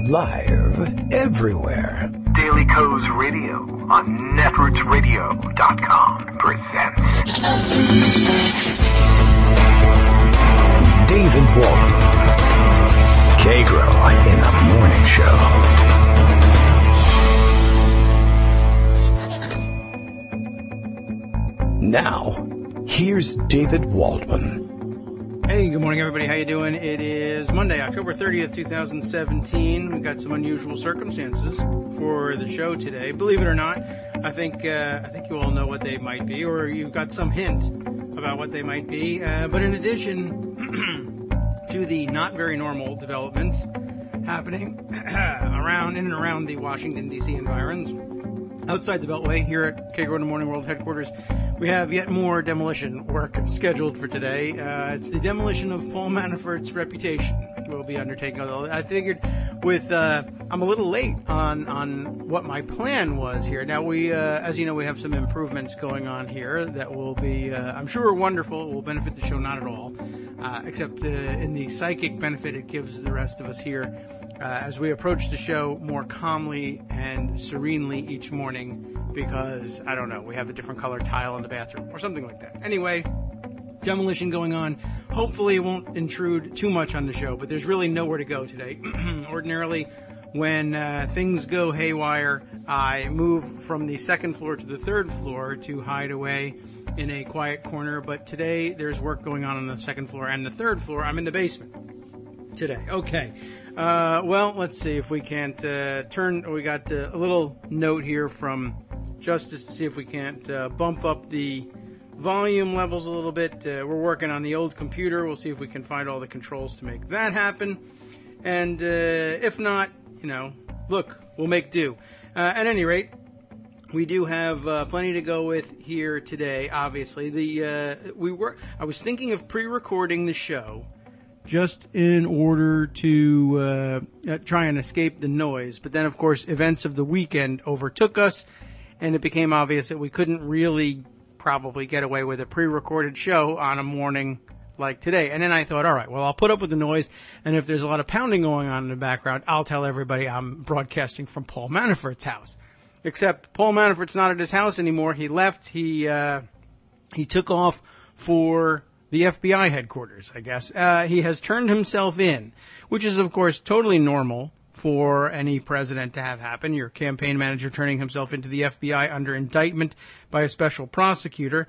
Live everywhere. Daily Co's Radio on netrootsradio.com presents David Walton. Kagro in the Morning Show. Now, here's David Waldman. Hey, good morning, everybody. How you doing? It is Monday, October 30th, 2017. We've got some unusual circumstances for the show today. Believe it or not, I think you all know what they might be, or you've got some hint about what they might be. But in addition to the not very normal developments happening in and around the Washington, D.C. environs, outside the Beltway, here at Kagro in the Morning World headquarters, we have yet more demolition work scheduled for today. It's the demolition of Paul Manafort's reputation we'll be undertaking. Although I figured I'm a little late on what my plan was here. Now, as you know, we have some improvements going on here that will be, I'm sure, wonderful. It will benefit the show not at all, except in the psychic benefit it gives the rest of us here as we approach the show more calmly and serenely each morning, because, I don't know, we have a different color tile in the bathroom or something like that. Anyway, demolition going on. Hopefully it won't intrude too much on the show, but there's really nowhere to go today. Ordinarily, when things go haywire, I move from the second floor to the third floor to hide away in a quiet corner, but today there's work going on the second floor and the third floor. I'm in the basement today. Okay. Well, let's see if we can't we got a little note here from Justice to see if we can't bump up the volume levels a little bit. We're working on the old computer. We'll see if we can find all the controls to make that happen. And if not, look, we'll make do. At any rate, we do have plenty to go with here today, obviously. I was thinking of pre-recording the show just in order to try and escape the noise. But then, of course, events of the weekend overtook us, and it became obvious that we couldn't really probably get away with a pre-recorded show on a morning like today. And then I thought, all right, well, I'll put up with the noise, and if there's a lot of pounding going on in the background, I'll tell everybody I'm broadcasting from Paul Manafort's house. Except Paul Manafort's not at his house anymore. He left. He took off for the FBI headquarters, I guess. He has turned himself in, which is, of course, totally normal for any president to have happen. Your campaign manager turning himself into the FBI under indictment by a special prosecutor.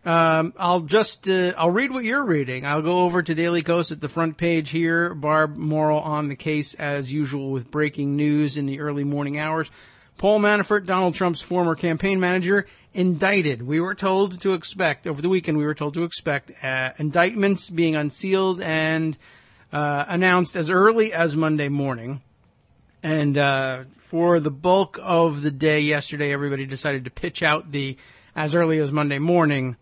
I'll read what you're reading. I'll go over to Daily Coast at the front page here. Barb Morrill on the case as usual with breaking news in the early morning hours. Paul Manafort, Donald Trump's former campaign manager, indicted. We were told to expect, over the weekend, indictments being unsealed and announced as early as Monday morning. And for the bulk of the day yesterday, everybody decided to pitch out the as early as Monday morning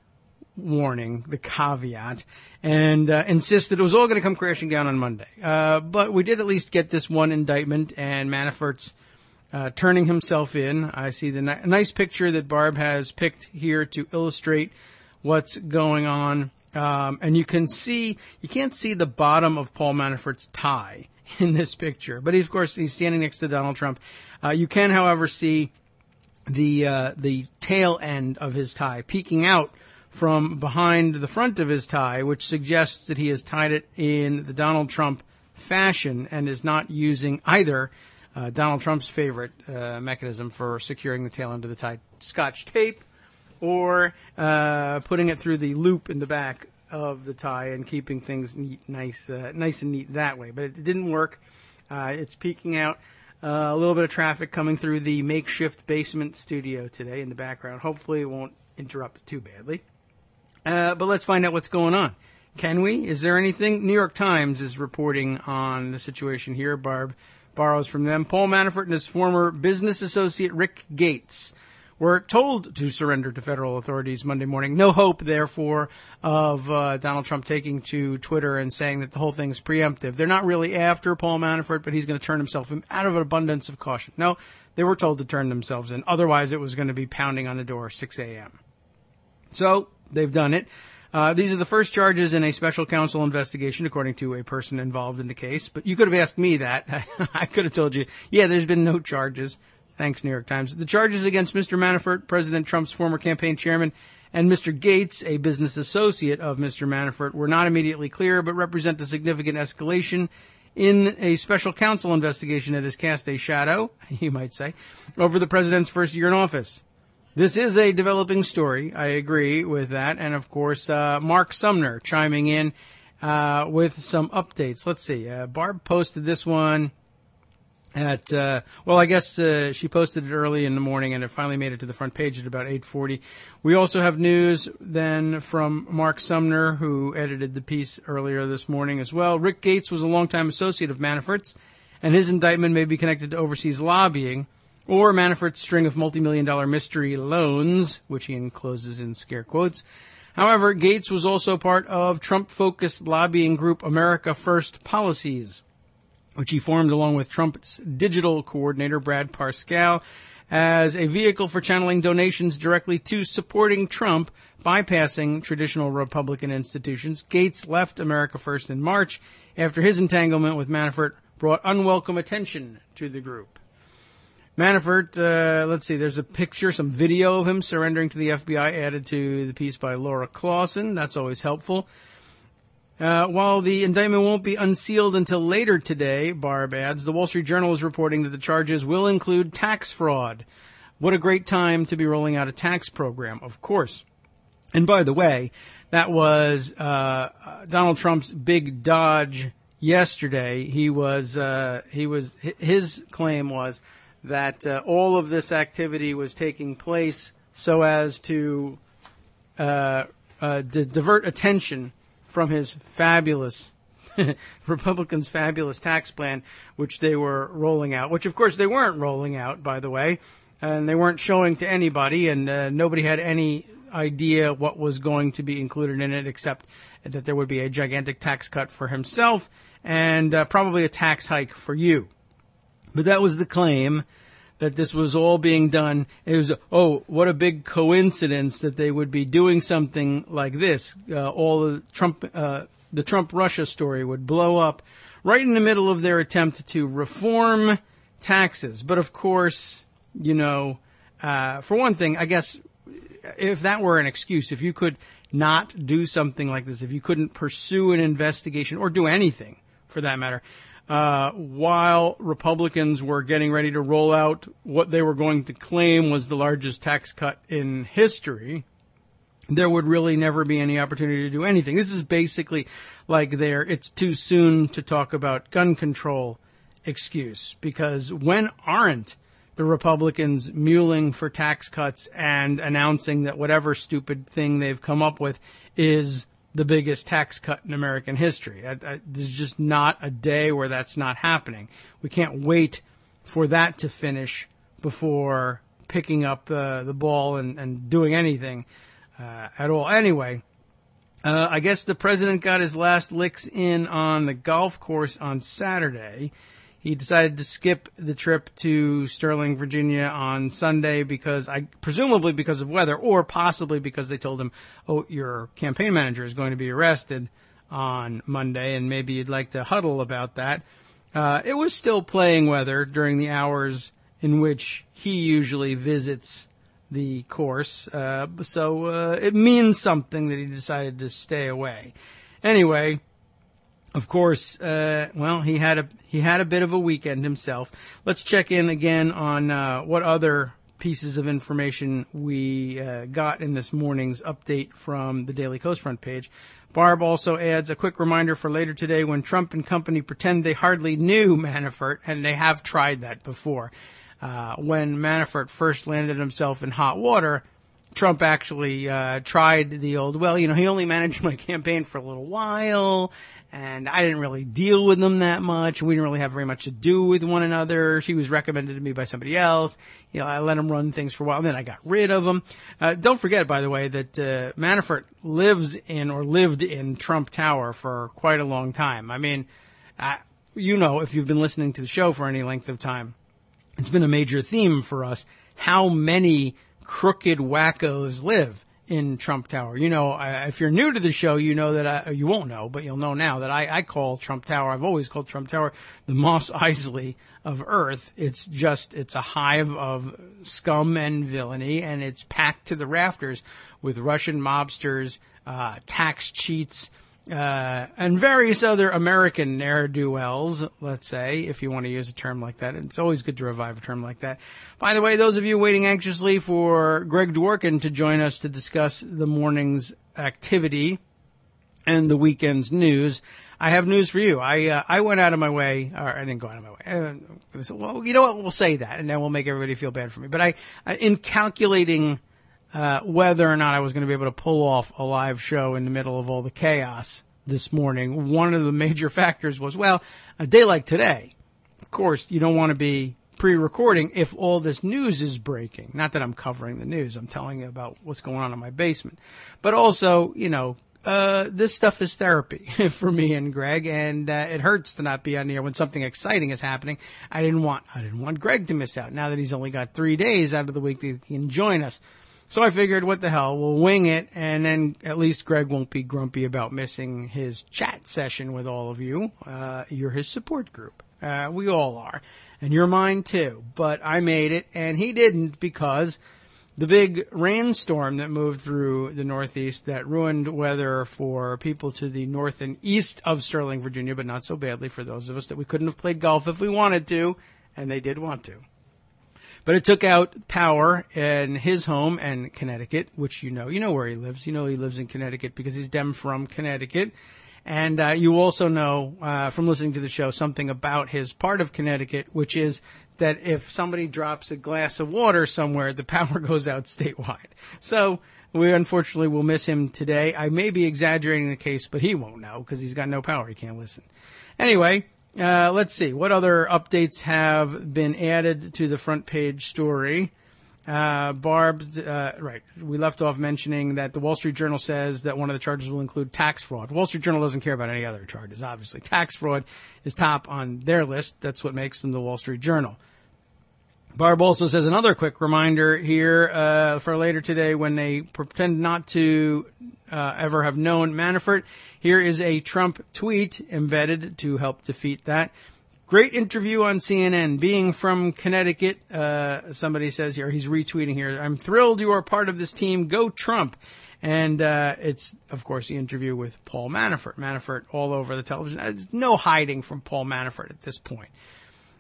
warning, the caveat, and insist that it was all going to come crashing down on Monday. But we did at least get this one indictment, and Manafort's turning himself in. I see the nice picture that Barb has picked here to illustrate what's going on. And you can't see the bottom of Paul Manafort's tie in this picture, but of course he's standing next to Donald Trump. You can, however, see the tail end of his tie peeking out from behind the front of his tie, which suggests that he has tied it in the Donald Trump fashion and is not using either Donald Trump's favorite mechanism for securing the tail end of the tie, Scotch tape, or putting it through the loop in the back of the tie and keeping things nice and neat that way. But it didn't work. It's peeking out. A little bit of traffic coming through the makeshift basement studio today in the background. Hopefully it won't interrupt too badly. But let's find out what's going on. Can we? Is there anything? New York Times is reporting on the situation here. Barb borrows from them. Paul Manafort and his former business associate Rick Gates were told to surrender to federal authorities Monday morning. No hope, therefore, of Donald Trump taking to Twitter and saying that the whole thing's preemptive. They're not really after Paul Manafort, but he's going to turn himself in out of an abundance of caution. No, they were told to turn themselves in. Otherwise, it was going to be pounding on the door 6 a.m. So they've done it. These are the first charges in a special counsel investigation, according to a person involved in the case. But you could have asked me that. I could have told you, yeah, there's been no charges. Thanks, New York Times. The charges against Mr. Manafort, President Trump's former campaign chairman, and Mr. Gates, a business associate of Mr. Manafort, were not immediately clear, but represent a significant escalation in a special counsel investigation that has cast a shadow, you might say, over the president's first year in office. This is a developing story. I agree with that. And, of course, Mark Sumner chiming in with some updates. Let's see. Barb posted this one at, I guess she posted it early in the morning, and it finally made it to the front page at about 8:40. We also have news then from Mark Sumner, who edited the piece earlier this morning as well. Rick Gates was a longtime associate of Manafort's, and his indictment may be connected to overseas lobbying or Manafort's string of multi-million-dollar mystery loans, which he encloses in scare quotes. However, Gates was also part of Trump-focused lobbying group America First Policies, which he formed along with Trump's digital coordinator, Brad Parscale, as a vehicle for channeling donations directly to supporting Trump, bypassing traditional Republican institutions. Gates left America First in March after his entanglement with Manafort brought unwelcome attention to the group. Manafort, let's see, there's a picture, some video of him surrendering to the FBI added to the piece by Laura Clausen. That's always helpful. While the indictment won't be unsealed until later today, Barb adds, the Wall Street Journal is reporting that the charges will include tax fraud. What a great time to be rolling out a tax program, of course. And by the way, that was Donald Trump's big dodge yesterday. His claim was that all of this activity was taking place so as to divert attention from his fabulous, Republicans' fabulous tax plan, which they were rolling out, which of course they weren't rolling out, by the way, and they weren't showing to anybody, and nobody had any idea what was going to be included in it, except that there would be a gigantic tax cut for himself and probably a tax hike for you. But that was the claim, that this was all being done. It was, what a big coincidence that they would be doing something like this. The Trump-Russia story would blow up right in the middle of their attempt to reform taxes. But of course, for one thing, I guess if that were an excuse, if you could not do something like this, if you couldn't pursue an investigation or do anything for that matter, while Republicans were getting ready to roll out what they were going to claim was the largest tax cut in history, there would really never be any opportunity to do anything. This is basically like their "it's too soon to talk about gun control" excuse, because when aren't the Republicans mulling for tax cuts and announcing that whatever stupid thing they've come up with is the biggest tax cut in American history? There's just not a day where that's not happening. We can't wait for that to finish before picking up the ball and doing anything at all. Anyway, I guess the president got his last licks in on the golf course on Saturday. He decided to skip the trip to Sterling, Virginia on Sunday presumably because of weather, or possibly because they told him, your campaign manager is going to be arrested on Monday, and maybe you'd like to huddle about that. It was still playing weather during the hours in which he usually visits the course, so it means something that he decided to stay away. Anyway, of course, he had a bit of a weekend himself. Let's check in again on what other pieces of information we got in this morning's update from the Daily Kos front page. Barb also adds a quick reminder for later today when Trump and company pretend they hardly knew Manafort, and they have tried that before. When Manafort first landed himself in hot water, Trump actually tried the old, he only managed my campaign for a little while, and I didn't really deal with him that much. We didn't really have very much to do with one another. She was recommended to me by somebody else. I let him run things for a while, and then I got rid of him. Don't forget, by the way, that Manafort lived in Trump Tower for quite a long time. I mean, if you've been listening to the show for any length of time, it's been a major theme for us how many crooked wackos live in Trump Tower. You know, if you're new to the show, you know that you won't know, but you'll know now that I call Trump Tower. I've always called Trump Tower the Mos Eisley of Earth. It's a hive of scum and villainy, and it's packed to the rafters with Russian mobsters, tax cheats, and various other American ne'er-do-wells, let's say, if you want to use a term like that. And it's always good to revive a term like that. By the way, those of you waiting anxiously for Greg Dworkin to join us to discuss the morning's activity and the weekend's news, I have news for you. I went out of my way, or I didn't go out of my way. Well, you know what? We'll say that, and then we'll make everybody feel bad for me. But in calculating whether or not I was going to be able to pull off a live show in the middle of all the chaos this morning, one of the major factors was, well, a day like today, of course, you don't want to be pre-recording if all this news is breaking. Not that I'm covering the news. I'm telling you about what's going on in my basement. But also, you know, this stuff is therapy for me and Greg, and it hurts to not be on the air when something exciting is happening. I didn't want Greg to miss out now that he's only got 3 days out of the week that he can join us. So I figured, what the hell, we'll wing it, and then at least Greg won't be grumpy about missing his chat session with all of you. You're his support group. We all are. And you're mine too. But I made it, and he didn't, because the big rainstorm that moved through the Northeast that ruined weather for people to the north and east of Sterling, Virginia, but not so badly for those of us that we couldn't have played golf if we wanted to, and they did want to. But it took out power in his home and Connecticut, which you know where he lives. You know he lives in Connecticut because he's Dem from Connecticut. And you also know from listening to the show something about his part of Connecticut, which is that if somebody drops a glass of water somewhere, the power goes out statewide. So we unfortunately will miss him today. I may be exaggerating the case, but he won't know because he's got no power. He can't listen. Anyway, let's see. What other updates have been added to the front page story? Barb's, right. We left off mentioning that the Wall Street Journal says that one of the charges will include tax fraud. Wall Street Journal doesn't care about any other charges, obviously. Tax fraud is top on their list. That's what makes them the Wall Street Journal. Barb also says another quick reminder here for later today when they pretend not to ever have known Manafort. Here is a Trump tweet embedded to help defeat that. Great interview on CNN. Being from Connecticut, somebody says here, he's retweeting here, I'm thrilled you are part of this team. Go Trump. And it's, of course, the interview with Paul Manafort. Manafort all over the television. There's no hiding from Paul Manafort at this point.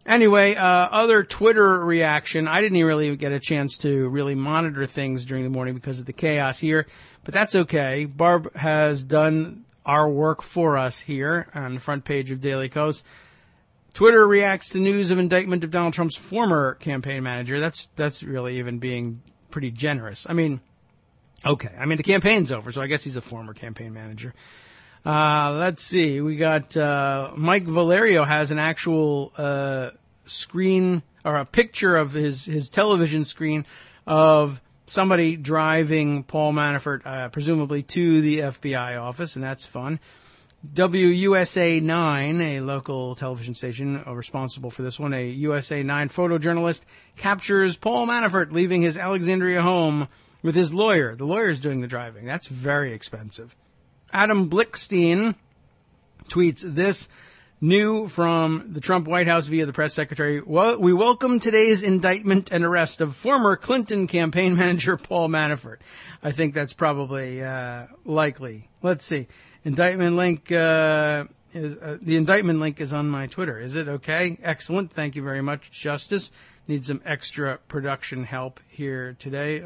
Anyway, other Twitter reaction. I didn't really get a chance to really monitor things during the morning because of the chaos here, but that's okay. Barb has done our work for us here on the front page of Daily Kos. Twitter reacts to news of indictment of Donald Trump's former campaign manager. That's really even being pretty generous. I mean, okay. I mean, the campaign's over, so I guess he's a former campaign manager. Let's see. We got Mike Valerio has an actual screen or a picture of his television screen of somebody driving Paul Manafort, presumably to the FBI office, and that's fun. WUSA 9, a local television station responsible for this one, a USA 9 photojournalist captures Paul Manafort leaving his Alexandria home with his lawyer. The lawyer's doing the driving. That's very expensive. Adam Blickstein tweets this, new from the Trump White House via the press secretary. Well, we welcome today's indictment and arrest of former Clinton campaign manager Paul Manafort. I think that's probably likely. Let's see. Indictment link the indictment link is on my Twitter. Is it okay? Excellent. Thank you very much, Justice. Need some extra production help here today.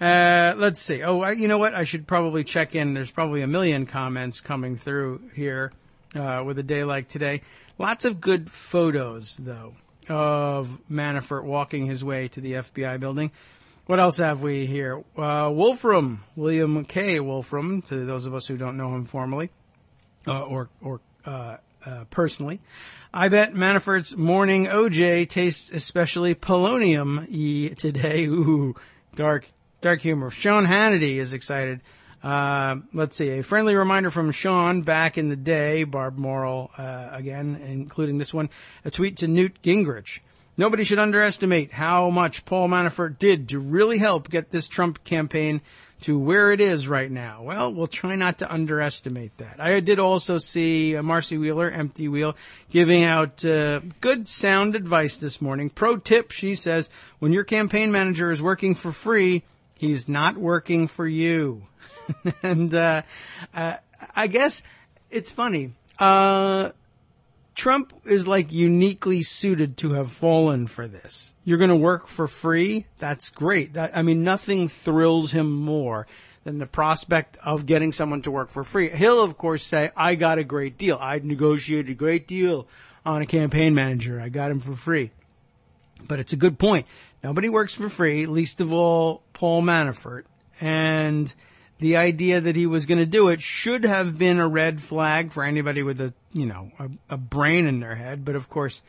Let's see. Oh, you know what? I should probably check in. There's probably a million comments coming through here with a day like today. Lots of good photos, though, of Manafort walking his way to the FBI building. What else have we here? Wolfram, William K. Wolfram, to those of us who don't know him formally or personally. I bet Manafort's morning OJ tastes especially polonium-y today. Ooh, dark humor. Sean Hannity is excited. Let's see. A friendly reminder from Sean back in the day. Barb Morrill, again, including this one. A tweet to Newt Gingrich. Nobody should underestimate how much Paul Manafort did to really help get this Trump campaign to where it is right now. Well, we'll try not to underestimate that. I did also see Marcy Wheeler, Empty Wheel, giving out good sound advice this morning. Pro tip, she says, when your campaign manager is working for free, he's not working for you. And I guess it's funny. Trump is like uniquely suited to have fallen for this. You're going to work for free? That's great. Nothing thrills him more than the prospect of getting someone to work for free. He'll, of course, say, I got a great deal. I negotiated a great deal on a campaign manager. I got him for free. But it's a good point. Nobody works for free, least of all Paul Manafort. And the idea that he was going to do it should have been a red flag for anybody with a brain in their head. But of course,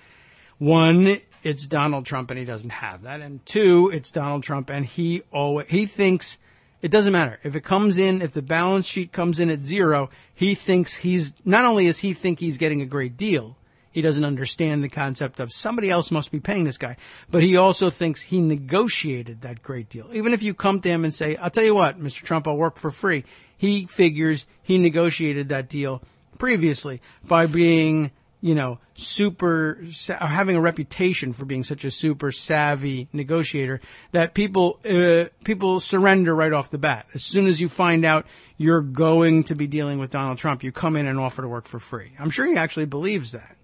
one, it's Donald Trump and he doesn't have that. And two, it's Donald Trump and he thinks it doesn't matter. If it comes in, if the balance sheet comes in at zero, he thinks not only does he think he's getting a great deal, he doesn't understand the concept of somebody else must be paying this guy, but he also thinks he negotiated that great deal. Even if you come to him and say, I'll tell you what, Mr. Trump, I'll work for free. He figures he negotiated that deal previously by being, having a reputation for being such a super savvy negotiator that people surrender right off the bat. As soon as you find out you're going to be dealing with Donald Trump, you come in and offer to work for free. I'm sure he actually believes that.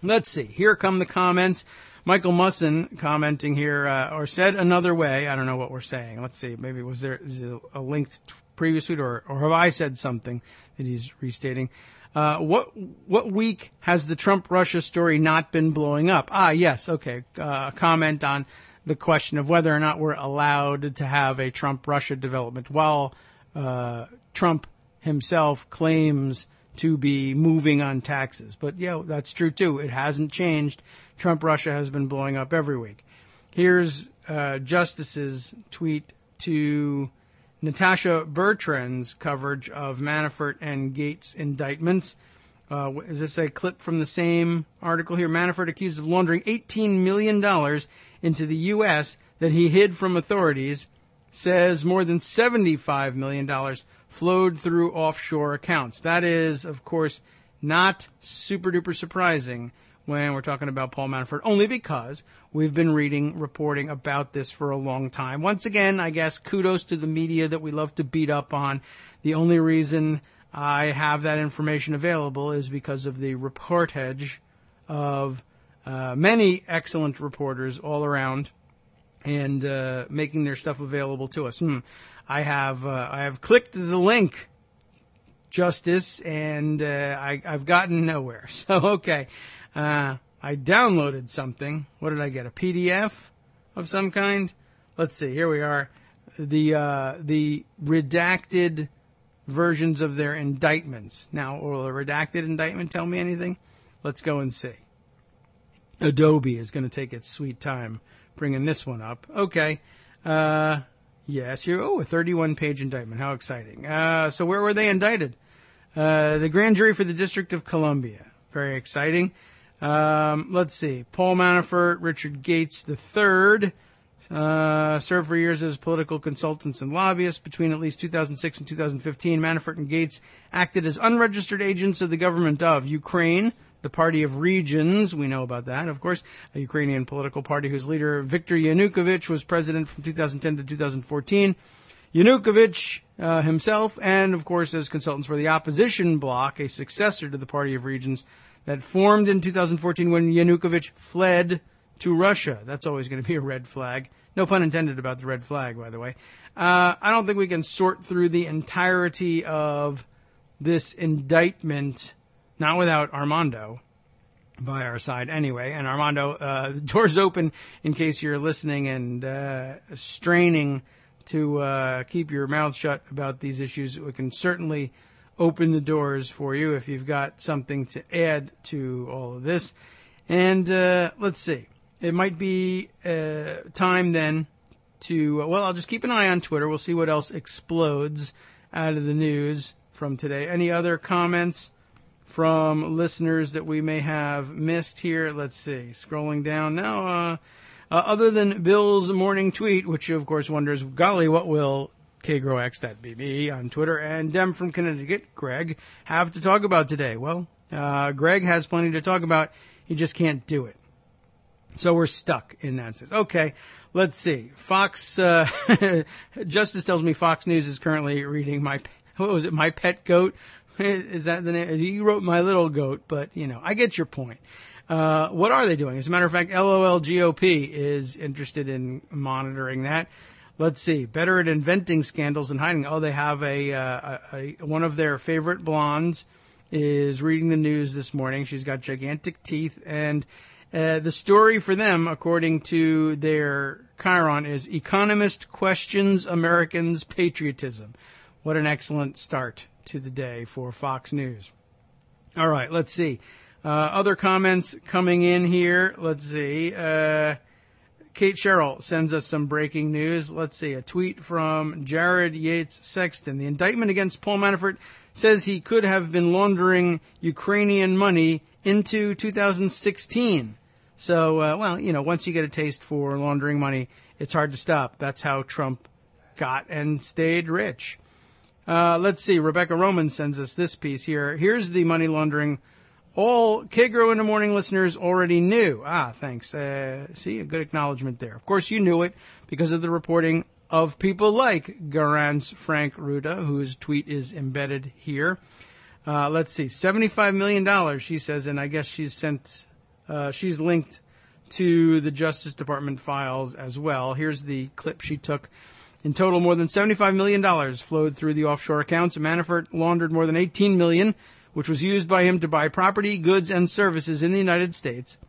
Let's see. Here come the comments. Michael Musson commenting here, or said another way. I don't know what we're saying. Let's see. Maybe is there a link to previous tweet, or have I said something that he's restating? What week has the Trump-Russia story not been blowing up? Yes. Okay. Comment on the question of whether or not we're allowed to have a Trump-Russia development while Trump himself claims to be moving on taxes. But, that's true, too. It hasn't changed. Trump-Russia has been blowing up every week. Here's Justice's tweet to Natasha Bertrand's coverage of Manafort and Gates indictments. Is this a clip from the same article here? Manafort accused of laundering $18 million into the U.S. that he hid from authorities, says more than $75 million flowed through offshore accounts. That is, of course, not super duper surprising when we're talking about Paul Manafort, only because we've been reporting about this for a long time. Once again, I guess kudos to the media that we love to beat up on. The only reason I have that information available is because of the reportage of many excellent reporters all around and making their stuff available to us. I have clicked the link, Justice, and I've gotten nowhere. So, okay. I downloaded something. What did I get? A PDF of some kind? Let's see. Here we are. The redacted versions of their indictments. Now, will a redacted indictment tell me anything? Let's go and see. Adobe is going to take its sweet time bringing this one up. Okay. Yes, a 31-page indictment. How exciting. So where were they indicted? The grand jury for the District of Columbia. Very exciting. Let's see. Paul Manafort, Richard Gates III, served for years as political consultants and lobbyists. Between at least 2006 and 2015, Manafort and Gates acted as unregistered agents of the government of Ukraine, the Party of Regions. We know about that, of course, a Ukrainian political party whose leader, Viktor Yanukovych, was president from 2010 to 2014. Yanukovych himself, and, of course, as consultants for the opposition bloc, a successor to the Party of Regions that formed in 2014 when Yanukovych fled to Russia. That's always going to be a red flag. No pun intended about the red flag, by the way. I don't think we can sort through the entirety of this indictment, not without Armando by our side anyway. And Armando, the door's open in case you're listening and straining to keep your mouth shut about these issues. We can certainly open the doors for you if you've got something to add to all of this. And let's see. It might be time then to, I'll just keep an eye on Twitter. We'll see what else explodes out of the news from today. Any other comments from listeners that we may have missed here. Let's see. Scrolling down now. Other than Bill's morning tweet, which of course wonders, golly, what will KagroX, that BB, on Twitter, and Dem from Connecticut, Greg, have to talk about today? Well, Greg has plenty to talk about. He just can't do it. So we're stuck in that sense. Okay, let's see. Fox, Justice tells me Fox News is currently reading My Pet Goat? Is that the name? You wrote My Little Goat, but, I get your point. What are they doing? As a matter of fact, LOL GOP is interested in monitoring that. Let's see. Better at inventing scandals and hiding. Oh, they have one of their favorite blondes is reading the news this morning. She's got gigantic teeth, and the story for them, according to their Chiron, is Economist questions Americans' patriotism. What an excellent start to the day for Fox News. All right, let's see. Other comments coming in here. Let's see. Kate Sherrill sends us some breaking news. Let's see. A tweet from Jared Yates Sexton. The indictment against Paul Manafort says he could have been laundering Ukrainian money into 2016. So, once you get a taste for laundering money, it's hard to stop. That's how Trump got and stayed rich. Let's see. Rebecca Roman sends us this piece here. Here's the money laundering all Kagro in the Morning listeners already knew. Thanks. See, a good acknowledgement there. Of course, you knew it because of the reporting of people like Garance Frank Ruda, whose tweet is embedded here. Let's see. $75 million, she says, and I guess she's linked to the Justice Department files as well. Here's the clip she took. In total, more than $75 million flowed through the offshore accounts. Manafort laundered more than $18 million, which was used by him to buy property, goods, and services in the United States.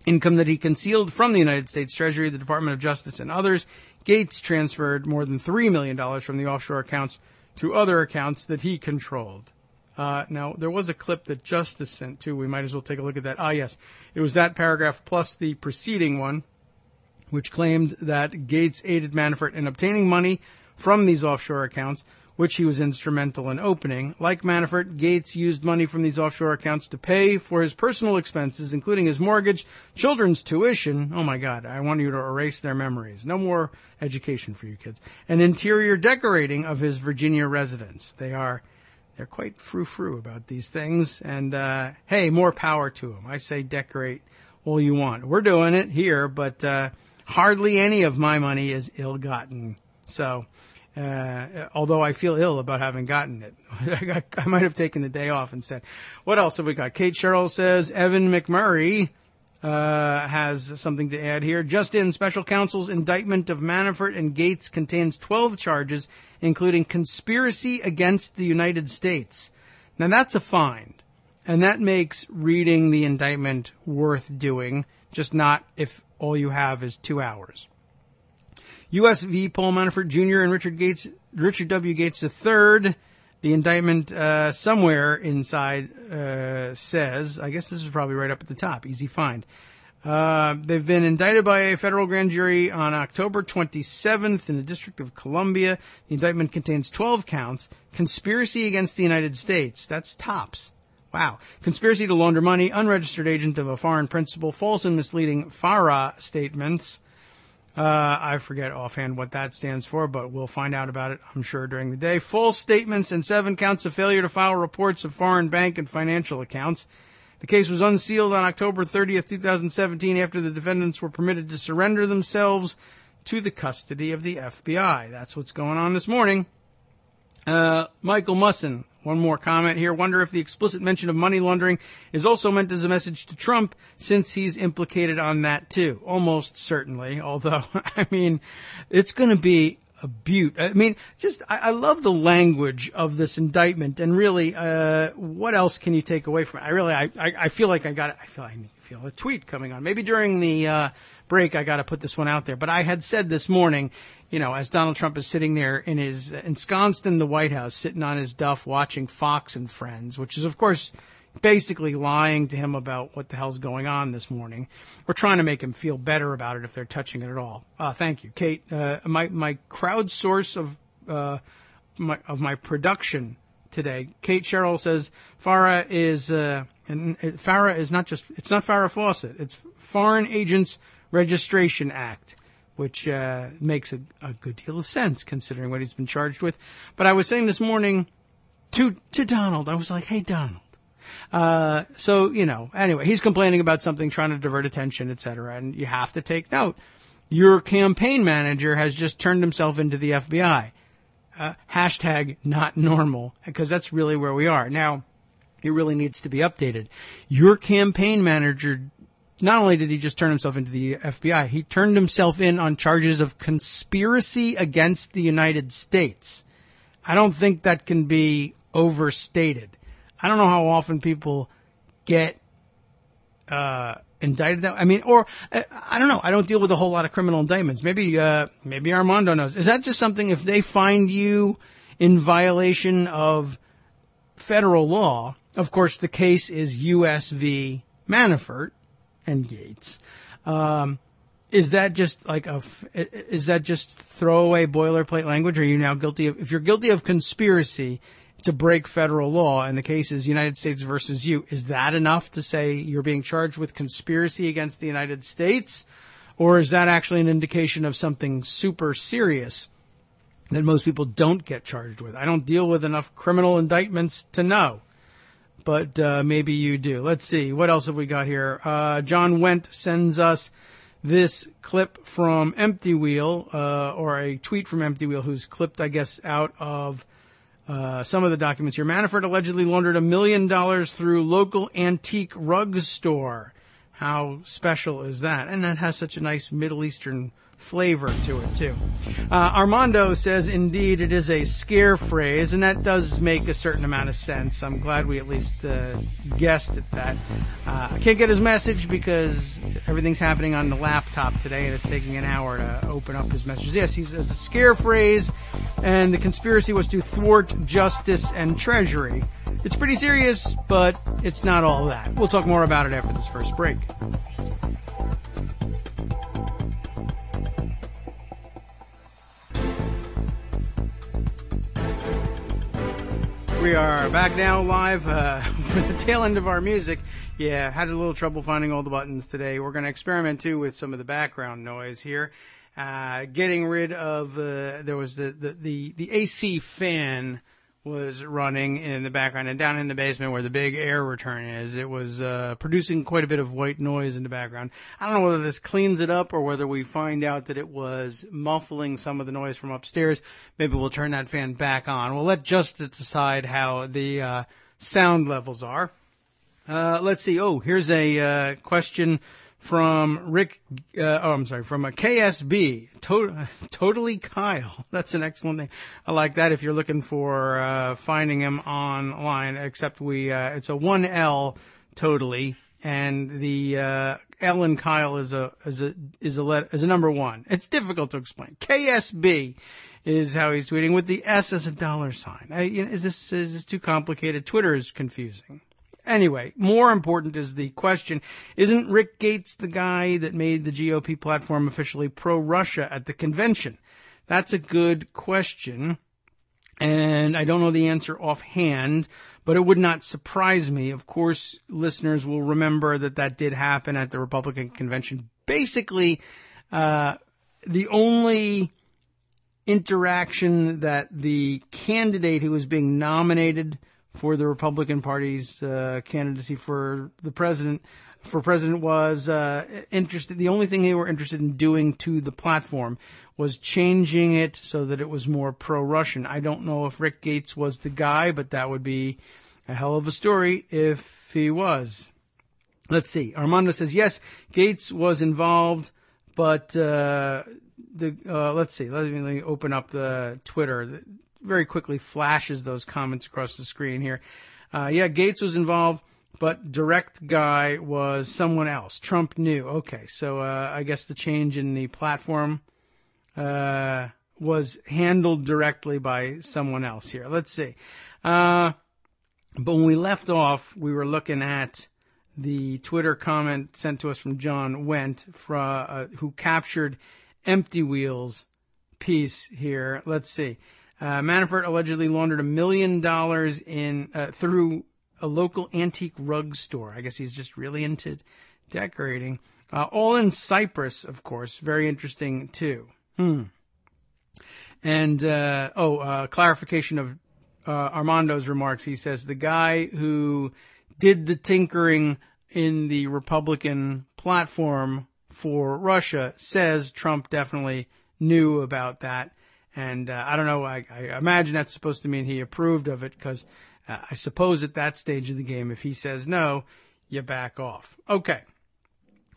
Income that he concealed from the United States Treasury, the Department of Justice, and others. Gates transferred more than $3 million from the offshore accounts to other accounts that he controlled. Now, there was a clip that Justice sent too. We might as well take a look at that. Yes. It was that paragraph plus the preceding one, which claimed that Gates aided Manafort in obtaining money from these offshore accounts, which he was instrumental in opening. Like Manafort, Gates used money from these offshore accounts to pay for his personal expenses, including his mortgage, children's tuition. Oh my God, I want you to erase their memories. No more education for you kids. And interior decorating of his Virginia residence. They're quite frou-frou about these things. And, hey, more power to them. I say decorate all you want. We're doing it here, but, hardly any of my money is ill-gotten. So, although I feel ill about having gotten it. I might have taken the day off instead. What else have we got? Kate Sherrill says Evan McMurray has something to add here. Just in, special counsel's indictment of Manafort and Gates contains 12 charges, including conspiracy against the United States. Now, that's a find. And that makes reading the indictment worth doing, just not if all you have is 2 hours. U.S. v. Paul Manafort Jr. and Richard W. Gates III. The indictment somewhere inside says, I guess this is probably right up at the top, easy find. They've been indicted by a federal grand jury on October 27th in the District of Columbia. The indictment contains 12 counts. Conspiracy against the United States. That's tops. Wow. Conspiracy to launder money, unregistered agent of a foreign principal, false and misleading FARA statements. I forget offhand what that stands for, but we'll find out about it, I'm sure, during the day. False statements and 7 counts of failure to file reports of foreign bank and financial accounts. The case was unsealed on October 30th, 2017, after the defendants were permitted to surrender themselves to the custody of the FBI. That's what's going on this morning. Michael Musson. One more comment here. Wonder if the explicit mention of money laundering is also meant as a message to Trump, since he's implicated on that too. Almost certainly. Although, I mean, it's going to be a beaut. I mean, I love the language of this indictment, and really, what else can you take away from it? I feel like I feel a tweet coming on. Maybe during the break, I got to put this one out there. But I had said this morning, as Donald Trump is sitting there ensconced in the White House, sitting on his duff, watching Fox and Friends, which is, of course, basically lying to him about what the hell's going on this morning. We're trying to make him feel better about it if they're touching it at all. Thank you, Kate. My crowd source of my production today. Kate Sherrill says FARA is and FARA is not just, it's not Farrah Fawcett, it's Foreign Agents Registration Act, which makes a good deal of sense considering what he's been charged with. But I was saying this morning to Donald, I was like, hey, Donald. So, anyway, he's complaining about something, trying to divert attention, etc. And you have to take note. Your campaign manager has just turned himself into the FBI. Hashtag not normal, because that's really where we are. Now, it really needs to be updated. Your campaign manager, not only did he just turn himself into the FBI, he turned himself in on charges of conspiracy against the United States. I don't think that can be overstated. I don't know how often people get indicted that. I mean, or I don't know. I don't deal with a whole lot of criminal indictments. Maybe Armando knows. Is that just something if they find you in violation of federal law? Of course, the case is U.S. v. Manafort and Gates. Is that just is that just throwaway boilerplate language? Or are you now guilty of, if you're guilty of conspiracy to break federal law and the case is United States versus you, is that enough to say you're being charged with conspiracy against the United States? Or is that actually an indication of something super serious that most people don't get charged with? I don't deal with enough criminal indictments to know. But maybe you do. Let's see. What else have we got here? John Wendt sends us this clip from Empty Wheel, or a tweet from Empty Wheel, who's clipped, I guess, out of some of the documents here. Manafort allegedly laundered $1 million through local antique rug store. How special is that? And that has such a nice Middle Eastern flavor to it, too. Armando says, indeed, it is a scare phrase, and that does make a certain amount of sense. I'm glad we at least guessed at that. I can't get his message because everything's happening on the laptop today, and it's taking an hour to open up his messages. Yes, he's a scare phrase, and the conspiracy was to thwart justice and treasury. It's pretty serious, but it's not all that. We'll talk more about it after this first break. We are back now live for the tail end of our music. Yeah, had a little trouble finding all the buttons today. We're going to experiment too with some of the background noise here. Getting rid of there was the AC fan was running in the background, and down in the basement where the big air return is, it was producing quite a bit of white noise in the background. I don't know whether this cleans it up or whether we find out that it was muffling some of the noise from upstairs. Maybe we'll turn that fan back on. We'll let Justice decide how the sound levels are. Let's see. Oh, here's a question from Rick, from a KSB, Totally Kyle. That's an excellent name. I like that if you're looking for finding him online, except it's a 1L totally, and the L in Kyle is a number one. It's difficult to explain. KSB is how he's tweeting with the S as a $sign. Is this too complicated? Twitter is confusing. Anyway, more important is the question, isn't Rick Gates the guy that made the GOP platform officially pro-Russia at the convention? That's a good question, and I don't know the answer offhand, but it would not surprise me. Of course, listeners will remember that did happen at the Republican convention. Basically, the only interaction that the candidate who was being nominated for the Republican Party's candidacy for president was interested. The only thing they were interested in doing to the platform was changing it so that it was more pro-Russian. I don't know if Rick Gates was the guy, but that would be a hell of a story if he was. Let's see. Armando says, yes, Gates was involved, but let's see. Let me open up the Twitter. Very quickly flashes those comments across the screen here. Yeah, Gates was involved, but direct guy was someone else. Trump knew. Okay, so I guess the change in the platform was handled directly by someone else here. Let's see. But when we left off, we were looking at the Twitter comment sent to us from John Wendt, who captured Empty Wheel's piece here. Let's see. Manafort allegedly laundered $1 million through a local antique rug store. I guess he's just really into decorating. All in Cyprus, of course. Very interesting, too. And, clarification of Armando's remarks. He says the guy who did the tinkering in the Republican platform for Russia says Trump definitely knew about that. And I don't know, I imagine that's supposed to mean he approved of it, because I suppose at that stage of the game, if he says no, you back off. Okay.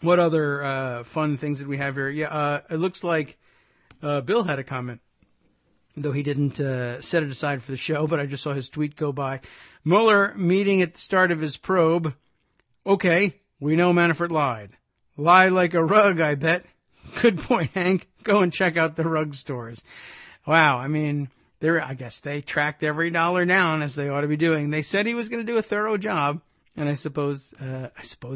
What other fun things did we have here? Yeah, it looks like Bill had a comment, though he didn't set it aside for the show, but I just saw his tweet go by. Mueller meeting at the start of his probe. Okay, we know Manafort lied. Lie like a rug, I bet. Good point, Hank. Go and check out the rug stores. Wow, I mean, I guess they tracked every dollar down, as they ought to be doing. They said he was going to do a thorough job, and I suppose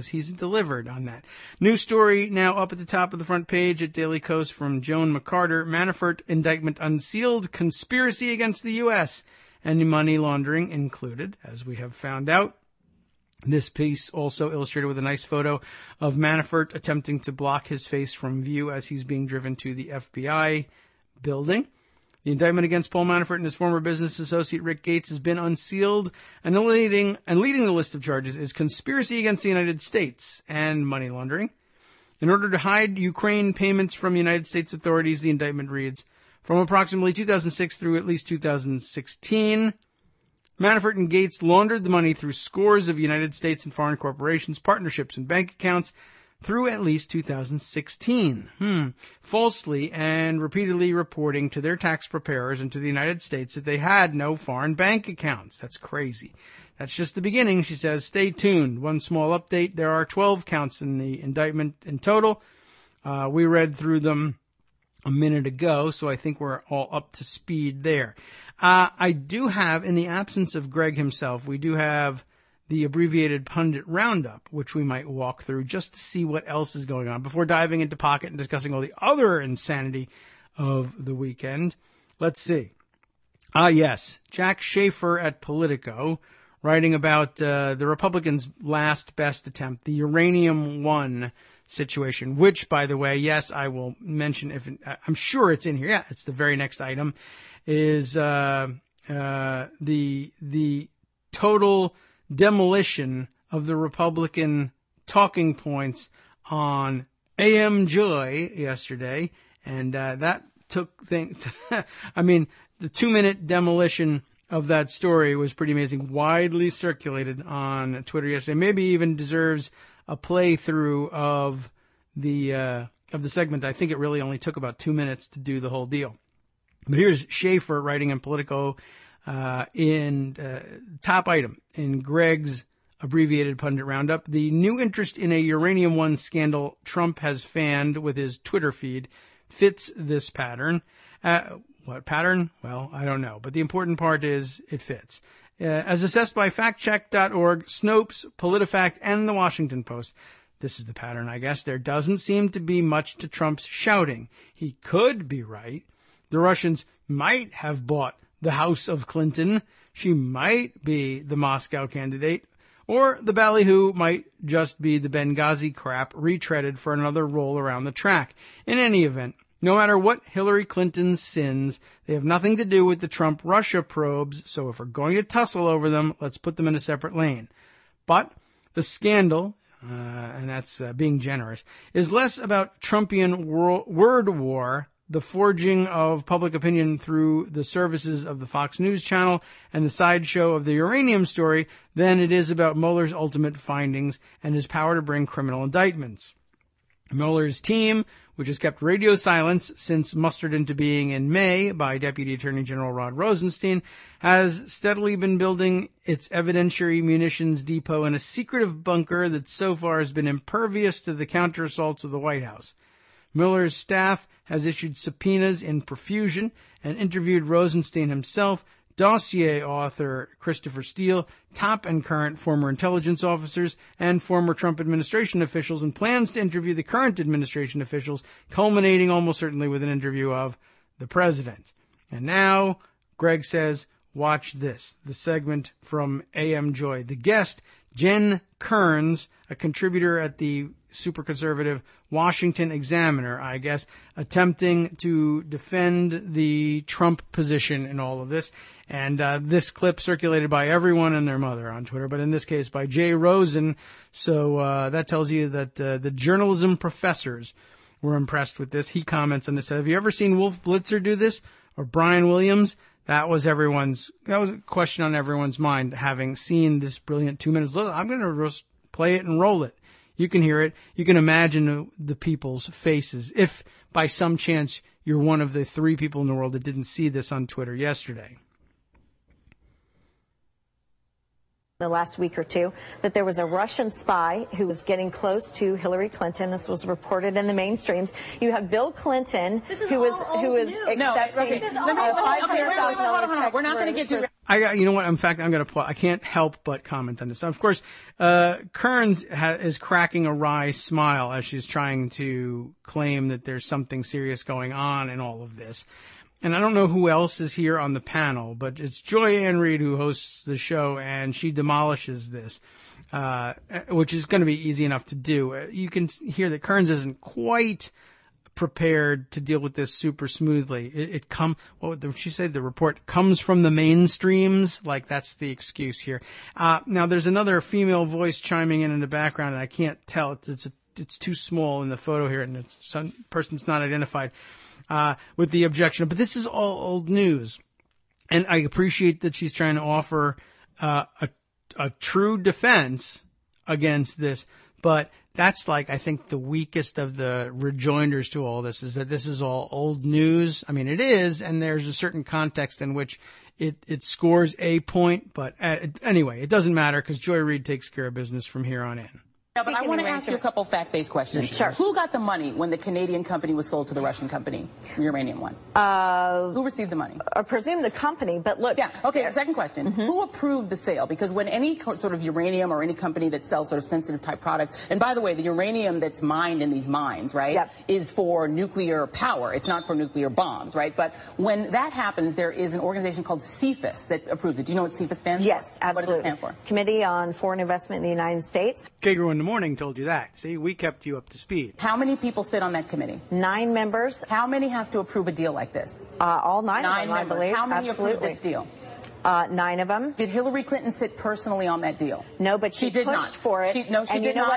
he's delivered on that. New story now up at the top of the front page at Daily Kos from Joan McCarter. Manafort indictment unsealed, conspiracy against the U.S. and money laundering included, as we have found out. This piece also illustrated with a nice photo of Manafort attempting to block his face from view as he's being driven to the FBI building. The indictment against Paul Manafort and his former business associate Rick Gates has been unsealed, and leading the list of charges is conspiracy against the United States and money laundering. In order to hide Ukraine payments from United States authorities, the indictment reads, from approximately 2006 through at least 2016, Manafort and Gates laundered the money through scores of United States and foreign corporations, partnerships, and bank accounts through at least 2016, falsely and repeatedly reporting to their tax preparers and to the United States that they had no foreign bank accounts. That's crazy. That's just the beginning, she says. Stay tuned. One small update. There are 12 counts in the indictment in total. We read through them a minute ago, so I think we're all up to speed there. I do have, in the absence of Greg himself, we do have the abbreviated pundit roundup, which we might walk through just to see what else is going on before diving into Pocket and discussing all the other insanity of the weekend. Let's see. Yes, Jack Schaefer at Politico, writing about the Republicans' last best attempt, the Uranium One situation, which, by the way, yes, I will mention, I'm sure it's in here. Yeah, it's the very next item, is the total demolition of the Republican talking points on AM Joy yesterday. And that took things, I mean, the 2-minute demolition of that story was pretty amazing, widely circulated on Twitter yesterday. Maybe even deserves a playthrough of the segment. I think it really only took about 2 minutes to do the whole deal. But here's Schaefer writing in Politico, in top item in Greg's abbreviated pundit roundup. The new interest in a Uranium One scandal Trump has fanned with his Twitter feed fits this pattern. What pattern? Well, I don't know. But the important part is it fits. As assessed by factcheck.org, Snopes, PolitiFact, and The Washington Post, this is the pattern, I guess. There doesn't seem to be much to Trump's shouting. He could be right. The Russians might have bought the House of Clinton. She might be the Moscow candidate. Or the ballyhoo might just be the Benghazi crap retreaded for another roll around the track. In any event, no matter what Hillary Clinton's sins, they have nothing to do with the Trump-Russia probes, so if we're going to tussle over them, let's put them in a separate lane. But the scandal, and that's being generous, is less about Trumpian word war, the forging of public opinion through the services of the Fox News channel and the sideshow of the uranium story, than it is about Mueller's ultimate findings and his power to bring criminal indictments. Mueller's team, which has kept radio silence since mustered into being in May by Deputy Attorney General Rod Rosenstein, has steadily been building its evidentiary munitions depot in a secretive bunker that so far has been impervious to the counter-assaults of the White House. Mueller's staff has issued subpoenas in profusion and interviewed Rosenstein himself, dossier author Christopher Steele, top and current former intelligence officers, and former Trump administration officials, and plans to interview the current administration officials, culminating almost certainly with an interview of the president. And now Greg says, watch this, the segment from AM Joy. The guest, Jen Kearns, a contributor at the super conservative Washington Examiner, I guess, attempting to defend the Trump position in all of this. And this clip circulated by everyone and their mother on Twitter, but in this case by Jay Rosen. So that tells you that the journalism professors were impressed with this. He comments on this. Have you ever seen Wolf Blitzer do this? Or Brian Williams? That was a question on everyone's mind, having seen this brilliant 2 minutes. Look, I'm going to play it and roll it. You can hear it. You can imagine the people's faces. If by some chance you're one of the 3 people in the world that didn't see this on Twitter yesterday. The last week or two, that there was a Russian spy who was getting close to Hillary Clinton. This was reported in the mainstreams. You have Bill Clinton, who is accepting $500,000. We're not going to get to. You know what? In fact, I'm going to. I can't help but comment on this. So, of course, Kearns is cracking a wry smile as she's trying to claim that there's something serious going on in all of this. And I don't know who else is here on the panel, but it's Joy Ann Reid who hosts the show, and she demolishes this, which is going to be easy enough to do. You can hear that Kearns isn't quite prepared to deal with this super smoothly. What did she say? The report comes from the mainstreams. Like, that's the excuse here. Now there's another female voice chiming in the background, and I can't tell. It's too small in the photo here, and some person's not identified. With the objection, but this is all old news, and I appreciate that she's trying to offer a true defense against this, but that's I think the weakest of the rejoinders to all this is that this is all old news. I mean, it is, and there's a certain context in which it scores a point, but anyway, it doesn't matter because Joy Reid takes care of business from here on in. Yeah, but I want to ask you a couple fact-based questions. Sure. Who got the money when the Canadian company was sold to the Russian company, Uranium One? Who received the money? I presume the company, but look. Yeah, okay, second question. Mm-hmm. Who approved the sale? Because when any sort of uranium or any company that sells sort of sensitive type products, and by the way, the uranium that's mined in these mines, right, is for nuclear power. It's not for nuclear bombs, right? But when that happens, there is an organization called CFIUS that approves it. Do you know what CFIUS stands for? Yes, absolutely. What does it stand for? Committee on Foreign Investment in the United States. Kagro in the morning told you that. See, we kept you up to speed. How many people sit on that committee? 9 members. How many have to approve a deal like this? All 9 of them, members. I believe. How many Absolutely. approved this deal? 9 of them. Did Hillary Clinton sit personally on that deal? No, but she did pushed not. for it. She did not.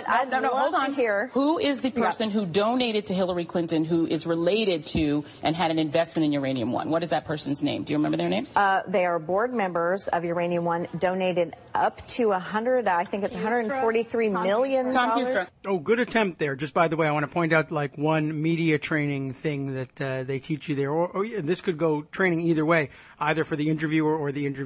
Hold on. Who is the person who donated to Hillary Clinton who is related to and had an investment in Uranium One? What is that person's name? Do you remember their name? They are board members of Uranium One, donated up to $143 million. Tom Hustra. Oh, good attempt there. Just by the way, I want to point out one media training thing that they teach you there. Or this could go training either way, either for the interviewer or the interviewee.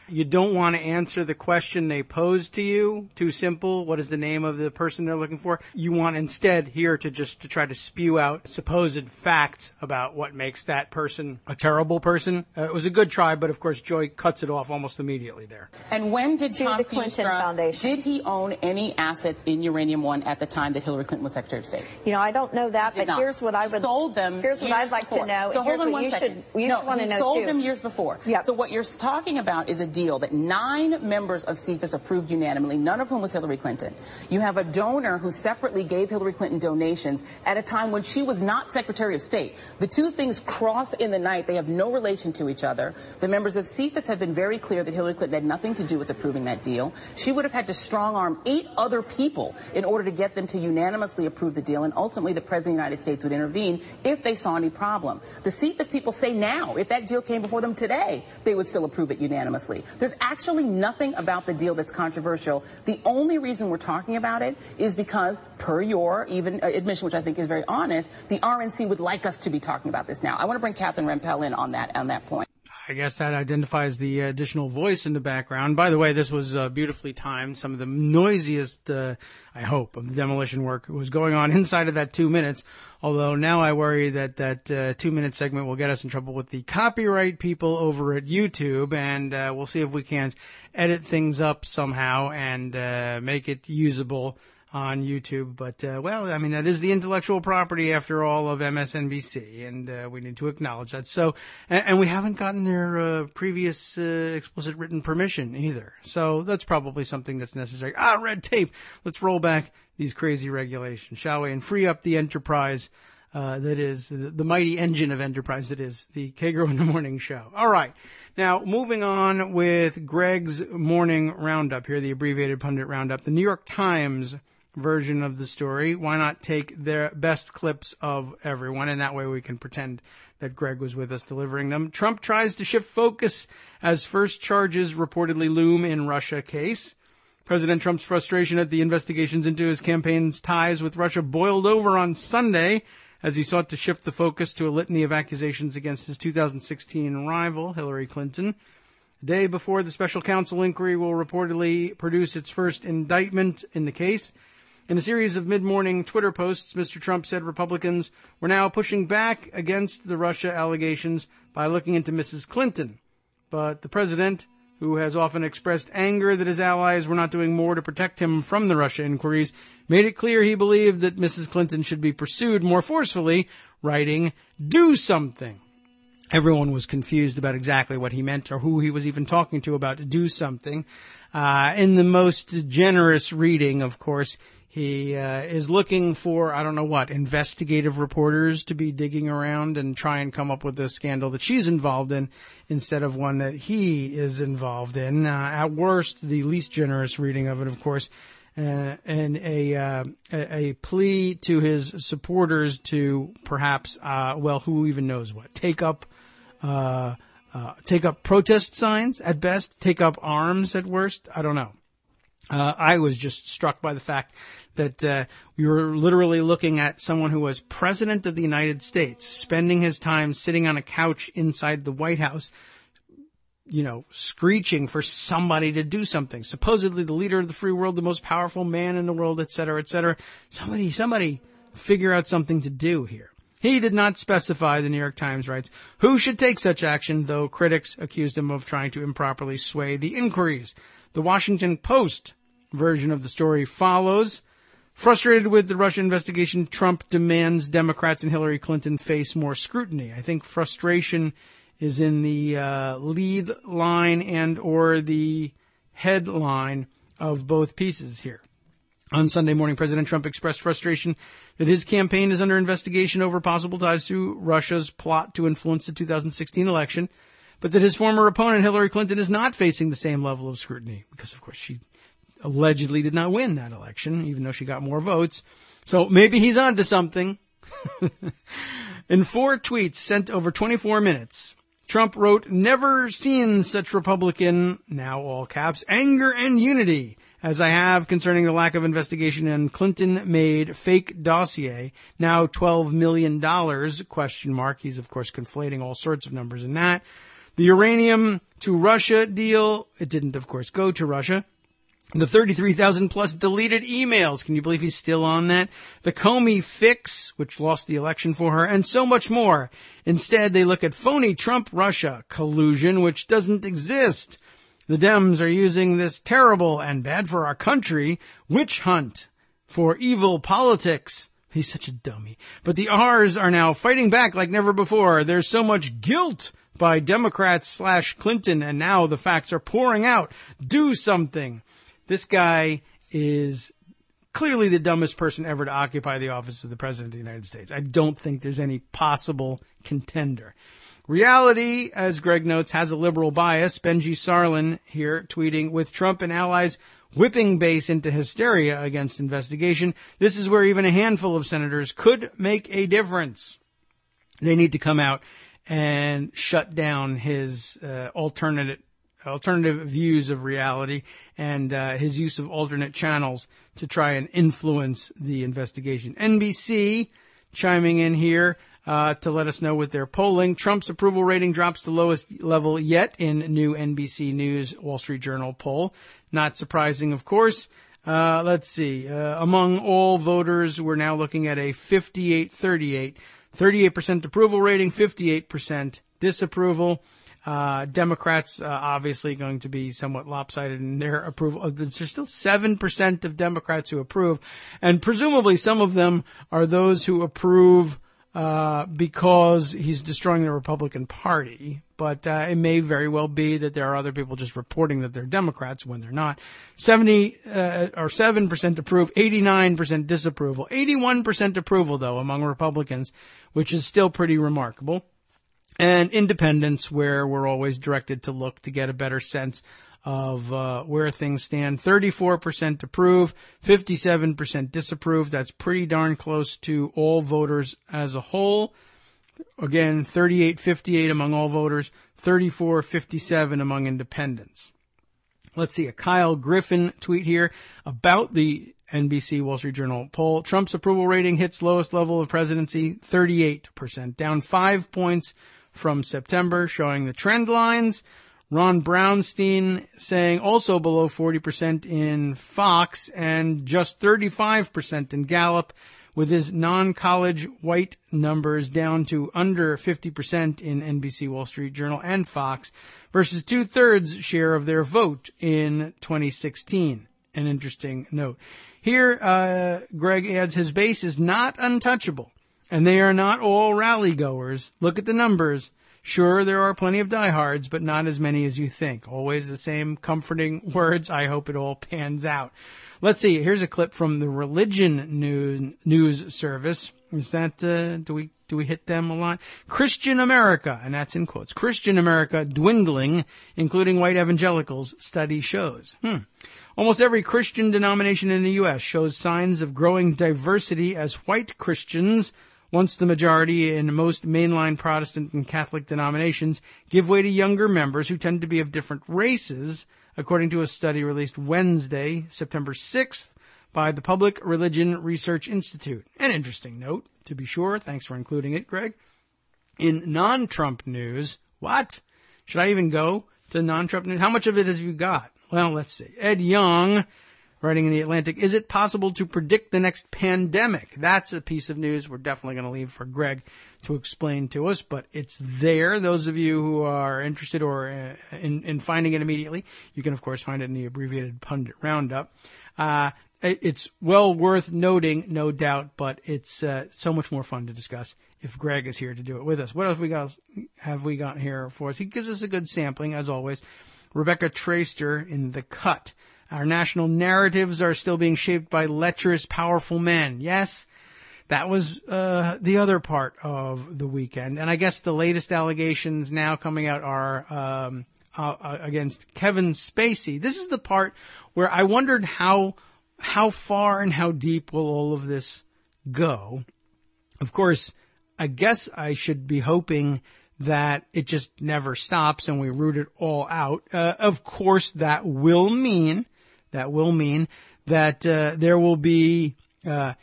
You don't want to answer the question they pose to you. Too simple. What is the name of the person they're looking for? You want instead here to try to spew out supposed facts about what makes that person a terrible person. It was a good try, but of course Joy cuts it off almost immediately there. And when did Tom Hustra, did he own any assets in Uranium One at the time that Hillary Clinton was Secretary of State? I don't know that, but here's what I would sold them. Here's what I'd like to know. So hold on one second. You want to know sold them years before. Yep. So what you're talking about is a deal that 9 members of CFIUS approved unanimously, none of whom was Hillary Clinton. You have a donor who separately gave Hillary Clinton donations at a time when she was not Secretary of State. The two things cross in the night. They have no relation to each other. The members of CFIUS have been very clear that Hillary Clinton had nothing to do with approving that deal. She would have had to strong-arm 8 other people in order to get them to unanimously approve the deal, and ultimately the President of the United States would intervene if they saw any problem. The CFIUS people say now, if that deal came before them today, they would still approve it unanimously. There's actually nothing about the deal that's controversial. The only reason we're talking about it is because, per your even admission, which I think is very honest, the RNC would like us to be talking about this now. I want to bring Catherine Rempel in on that point. I guess that identifies the additional voice in the background. By the way, this was beautifully timed. Some of the noisiest, I hope, of the demolition work was going on inside of that 2 minutes. Although now I worry that 2-minute segment will get us in trouble with the copyright people over at YouTube. And we'll see if we can't edit things up somehow and make it usable on YouTube. But, well, I mean, that is the intellectual property, after all, of MSNBC, and we need to acknowledge that. So, and we haven't gotten their previous explicit written permission either. So that's probably something that's necessary. Red tape. Let's roll back these crazy regulations, shall we, and free up the enterprise that is the mighty engine of enterprise that is the Kagro in the Morning Show. All right. Now, moving on with Greg's morning roundup here, the abbreviated pundit roundup, the New York Times version of the story. Why not take their best clips of everyone, and that way we can pretend that Greg was with us delivering them. Trump tries to shift focus as first charges reportedly loom in Russia case. President Trump's frustration at the investigations into his campaign's ties with Russia boiled over on Sunday as he sought to shift the focus to a litany of accusations against his 2016 rival, Hillary Clinton. A day before the special counsel inquiry will reportedly produce its first indictment in the case. In a series of mid-morning Twitter posts, Mr. Trump said Republicans were now pushing back against the Russia allegations by looking into Mrs. Clinton. But the president, who has often expressed anger that his allies were not doing more to protect him from the Russia inquiries, made it clear he believed that Mrs. Clinton should be pursued more forcefully, writing, "Do something." Everyone was confused about exactly what he meant or who he was even talking to about "do something." In the most generous reading, of course, he is looking for, I don't know what, investigative reporters to be digging around and try and come up with a scandal that she's involved in instead of one that he is involved in. At worst, the least generous reading of it, of course, and a plea to his supporters to perhaps, well, who even knows what, take up protest signs at best, take up arms at worst. I don't know. I was just struck by the fact that we were literally looking at someone who was president of the United States, spending his time sitting on a couch inside the White House, you know, screeching for somebody to do something. Supposedly the leader of the free world, the most powerful man in the world, et cetera, et cetera. Somebody figure out something to do here. He did not specify, the New York Times writes, who should take such action, though critics accused him of trying to improperly sway the inquiries. The Washington Post version of the story follows. Frustrated with the Russia investigation, Trump demands Democrats and Hillary Clinton face more scrutiny. I think frustration is in the lead line and or the headline of both pieces here. On Sunday morning, President Trump expressed frustration that his campaign is under investigation over possible ties to Russia's plot to influence the 2016 election, but that his former opponent, Hillary Clinton, is not facing the same level of scrutiny because, of course, she allegedly did not win that election, even though she got more votes. So maybe he's onto something. In 4 tweets sent over 24 minutes, Trump wrote, "Never seen such Republican," now all caps, "anger and unity as I have concerning the lack of investigation in Clinton-made fake dossier, now $12 million, question mark." He's, of course, conflating all sorts of numbers in that. The uranium to Russia deal, it didn't, of course, go to Russia. The 33,000 plus deleted emails. Can you believe he's still on that? The Comey fix, which lost the election for her, and so much more. Instead, they look at phony Trump-Russia collusion, which doesn't exist. The Dems are using this terrible and bad for our country witch hunt for evil politics. He's such a dummy. But the R's are now fighting back like never before. There's so much guilt by Democrats / Clinton, and now the facts are pouring out. Do something. This guy is clearly the dumbest person ever to occupy the office of the President of the United States. I don't think there's any possible contender. Reality, as Greg notes, has a liberal bias. Benji Sarlin here tweeting, with Trump and allies whipping base into hysteria against investigation, this is where even a handful of senators could make a difference. They need to come out and shut down his alternative views of reality and his use of alternate channels to try and influence the investigation. NBC chiming in here to let us know with their polling. Trump's approval rating drops to lowest level yet in new NBC News Wall Street Journal poll. Not surprising, of course. Let's see. Among all voters, we're now looking at a 58-38. 38% approval rating, 58% disapproval. Democrats, obviously going to be somewhat lopsided in their approval. There's still 7% of Democrats who approve, and presumably some of them are those who approve because he's destroying the Republican Party. But it may very well be that there are other people just reporting that they're Democrats when they're not. 7% approve, 89% disapproval, 81% approval, though, among Republicans, which is still pretty remarkable. And independents, where we're always directed to look to get a better sense of where things stand. 34% approve, 57% disapprove. That's pretty darn close to all voters as a whole. Again, 38-58 among all voters, 34-57 among independents. Let's see, a Kyle Griffin tweet here about the NBC Wall Street Journal poll. Trump's approval rating hits lowest level of presidency, 38%, down 5 points from September, showing the trend lines. Ron Brownstein saying also below 40% in Fox and just 35% in Gallup, with his non-college white numbers down to under 50% in NBC Wall Street Journal and Fox versus 2/3 share of their vote in 2016. An interesting note. Here, Greg adds his base is not untouchable, and they are not all rally goers. Look at the numbers. Sure, there are plenty of diehards, but not as many as you think. Always the same comforting words. I hope it all pans out. Let's see. Here's a clip from the Religion News Service. Is that, do we hit them a lot? Christian America, and that's in quotes. Christian America dwindling, including white evangelicals, study shows. Almost every Christian denomination in the U.S. shows signs of growing diversity as white Christians, once the majority in most mainline Protestant and Catholic denominations, give way to younger members who tend to be of different races, according to a study released Wednesday, September 6th, by the Public Religion Research Institute. An interesting note, to be sure. Thanks for including it, Greg. In non-Trump news, what? Should I even go to non-Trump news? How much of it have you got? Well, let's see. Ed Young, writing in The Atlantic, is it possible to predict the next pandemic? That's a piece of news we're definitely going to leave for Greg to explain to us, but it's there. Those of you who are interested or in finding it immediately, you can, of course, find it in the abbreviated pundit roundup. It's well worth noting, no doubt, but it's so much more fun to discuss if Greg is here to do it with us. What else have we got here for us? He gives us a good sampling, as always. Rebecca Traister in The Cut. Our national narratives are still being shaped by lecherous, powerful men. Yes, that was the other part of the weekend. And I guess the latest allegations now coming out are against Kevin Spacey. This is the part where I wondered how far and how deep will all of this go. Of course, I guess I should be hoping that it just never stops and we root it all out. Of course, that will mean that there will be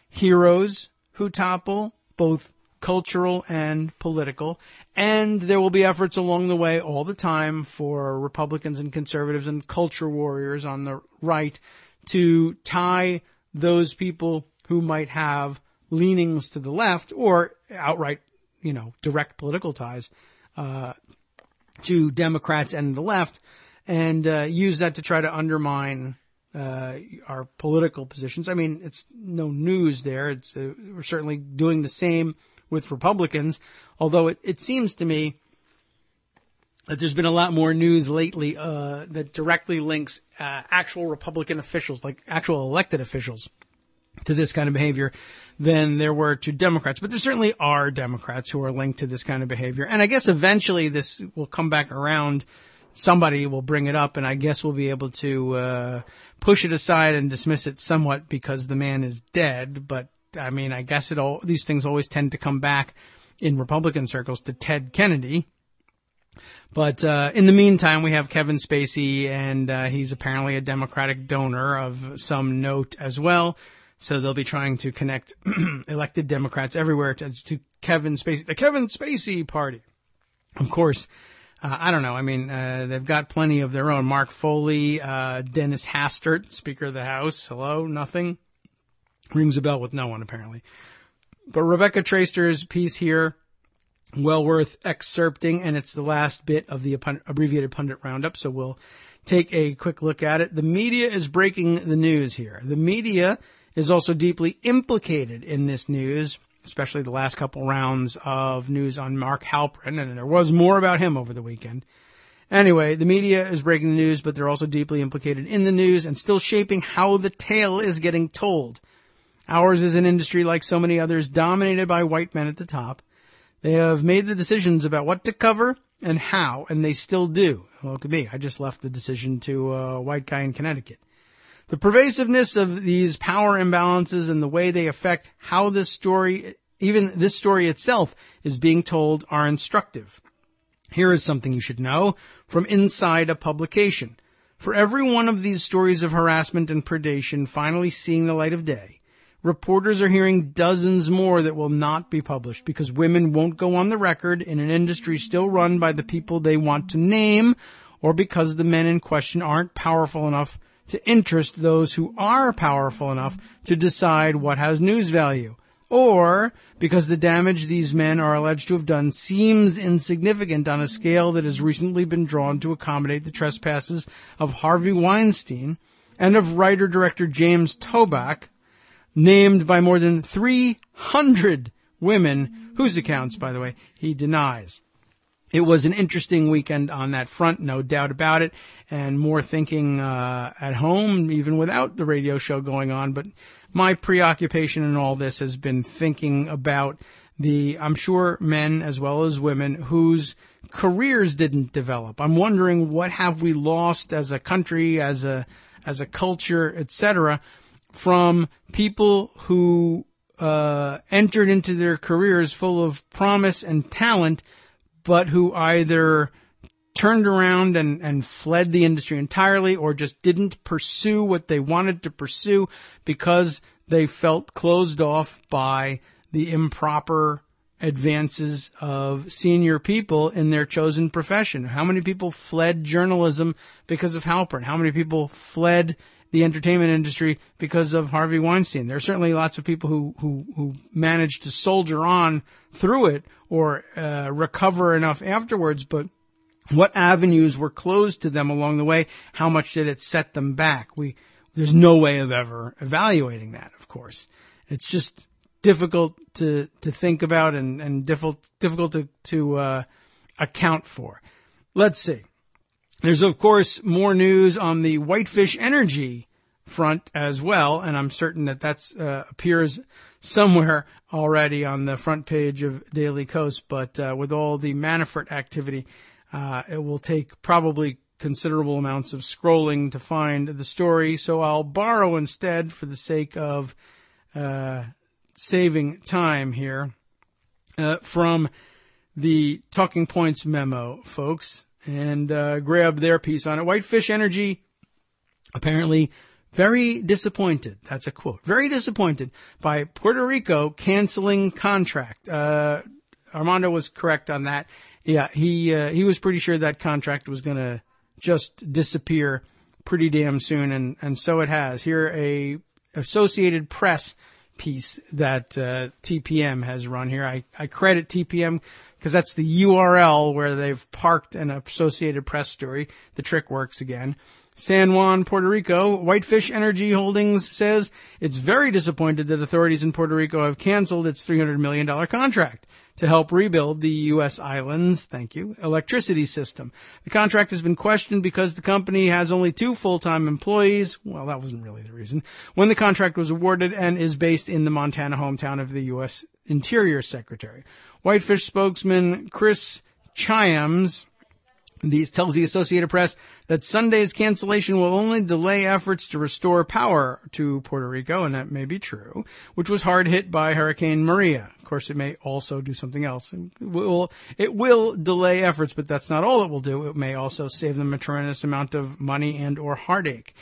heroes who topple, both cultural and political, and there will be efforts along the way all the time for Republicans and conservatives and culture warriors on the right to tie those people who might have leanings to the left or outright, direct political ties to Democrats and the left, and use that to try to undermine our political positions. I mean, it's no news there. It's we're certainly doing the same with Republicans, although it seems to me that there's been a lot more news lately that directly links actual Republican officials, like actual elected officials, to this kind of behavior than there were to Democrats. But there certainly are Democrats who are linked to this kind of behavior. And I guess eventually this will come back around. Somebody will bring it up, and I guess we'll be able to push it aside and dismiss it somewhat because the man is dead. But, I mean, I guess these things always tend to come back in Republican circles to Ted Kennedy. But in the meantime, we have Kevin Spacey, and he's apparently a Democratic donor of some note as well. So they'll be trying to connect elected Democrats everywhere to Kevin Spacey, the Kevin Spacey party. Of course, I don't know. I mean, they've got plenty of their own. Mark Foley, Dennis Hastert, Speaker of the House. Hello, nothing. Rings a bell with no one, apparently. But Rebecca Traister's piece here well worth excerpting, and it's the last bit of the abbreviated pundit roundup, so we'll take a quick look at it. The media is breaking the news here. The media is also deeply implicated in this news, especially the last couple rounds of news on Mark Halperin, and there was more about him over the weekend. Anyway, the media is breaking the news, but they're also deeply implicated in the news and still shaping how the tale is getting told. Ours is an industry, like so many others, dominated by white men at the top. They have made the decisions about what to cover and how, and they still do. Well, look at me. I just left the decision to a white guy in Connecticut. The pervasiveness of these power imbalances and the way they affect how this story, even this story itself, is being told are instructive. Here is something you should know from inside a publication. For every one of these stories of harassment and predation finally seeing the light of day, reporters are hearing dozens more that will not be published because women won't go on the record in an industry still run by the people they want to name, or because the men in question aren't powerful enough to interest those who are powerful enough to decide what has news value, or because the damage these men are alleged to have done seems insignificant on a scale that has recently been drawn to accommodate the trespasses of Harvey Weinstein and of writer-director James Toback, named by more than 300 women, whose accounts, by the way, he denies. It was an interesting weekend on that front, no doubt about it, and more thinking at home, even without the radio show going on. But my preoccupation in all this has been thinking about I'm sure, men as well as women whose careers didn't develop. I'm wondering, what have we lost as a country, as a culture, etc., from people who entered into their careers full of promise and talent, but who either turned around and fled the industry entirely, or just didn't pursue what they wanted to pursue because they felt closed off by the improper advances of senior people in their chosen profession. How many people fled journalism because of Halperin? How many people fled the entertainment industry because of Harvey Weinstein? There are certainly lots of people who managed to soldier on through it or recover enough afterwards, but what avenues were closed to them along the way? How much did it set them back? There's no way of ever evaluating that, of course. It's just difficult to think about and difficult to account for. Let's see. There's, of course, more news on the Whitefish Energy front as well, and I'm certain that appears somewhere already on the front page of Daily Kos, but with all the Manafort activity, it will take probably considerable amounts of scrolling to find the story, so I'll borrow instead, for the sake of saving time here, from the Talking Points memo, folks, and grab their piece on it. Whitefish Energy apparently very disappointed. That's a quote. Very disappointed by Puerto Rico canceling contract. Armando was correct on that. Yeah, he was pretty sure that contract was going to just disappear pretty damn soon, and so it has. Here, a Associated Press piece that TPM has run here. I credit TPM because that's the URL where they've parked an Associated Press story. The trick works again. San Juan, Puerto Rico, Whitefish Energy Holdings says it's very disappointed that authorities in Puerto Rico have canceled its $300 million contract to help rebuild the U.S. island's, electricity system. The contract has been questioned because the company has only 2 full-time employees. Well, that wasn't really the reason. When the contract was awarded, and is based in the Montana hometown of the U.S. Interior Secretary. Whitefish spokesman Chris Chiams tells the Associated Press that Sunday's cancellation will only delay efforts to restore power to Puerto Rico, and that may be true, which was hard hit by Hurricane Maria. Of course, it may also do something else. It will delay efforts, but that's not all it will do. It may also save them a tremendous amount of money and or heartache.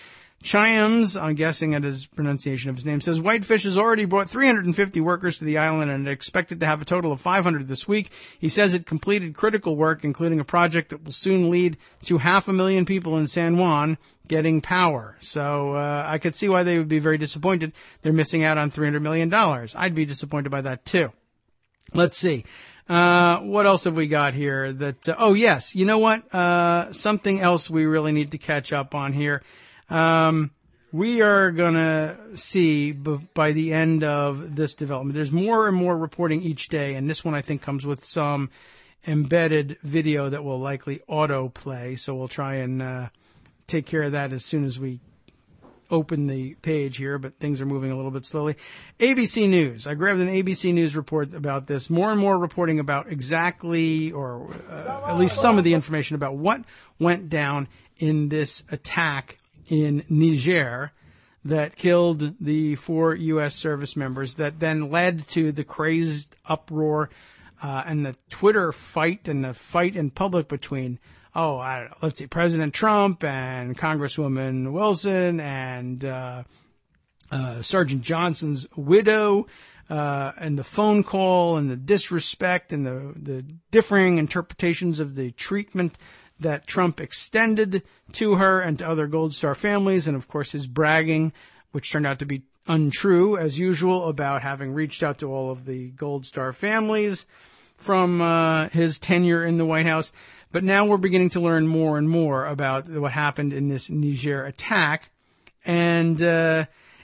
Chiams, I'm guessing at his pronunciation of his name, says Whitefish has already brought 350 workers to the island and expected to have a total of 500 this week. He says it completed critical work, including a project that will soon lead to 500,000 people in San Juan getting power. So I could see why they would be very disappointed. They're missing out on $300 million. I'd be disappointed by that too. Let's see. What else have we got here? Oh yes, you know what? Something else we really need to catch up on here. We are gonna see by the end of this development, there's more and more reporting each day, and this one I think comes with some embedded video that will likely autoplay, so we'll try and take care of that as soon as we open the page here, but things are moving a little bit slowly. ABC News. I grabbed an ABC News report about this. More and more reporting about exactly, or at least some of the information about what went down in this attack in Niger that killed the 4 U.S. service members, that then led to the crazed uproar and the Twitter fight and the fight in public between, I don't know, let's see, President Trump and Congresswoman Wilson and Sergeant Johnson's widow, and the phone call and the disrespect and the differing interpretations of the treatment that Trump extended to her and to other Gold Star families, and of course his bragging, which turned out to be untrue as usual, about having reached out to all of the Gold Star families from his tenure in the White House. But now we're beginning to learn more and more about what happened in this Niger attack, and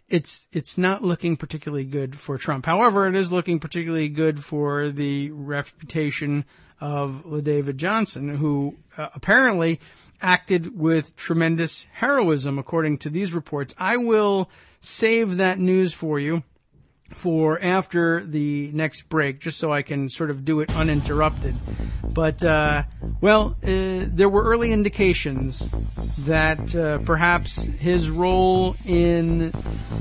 it's not looking particularly good for Trump. However, it is looking particularly good for the reputation of LaDavid Johnson, who apparently acted with tremendous heroism, according to these reports. I will save that news for you for after the next break, just so I can sort of do it uninterrupted. But, there were early indications that perhaps his role in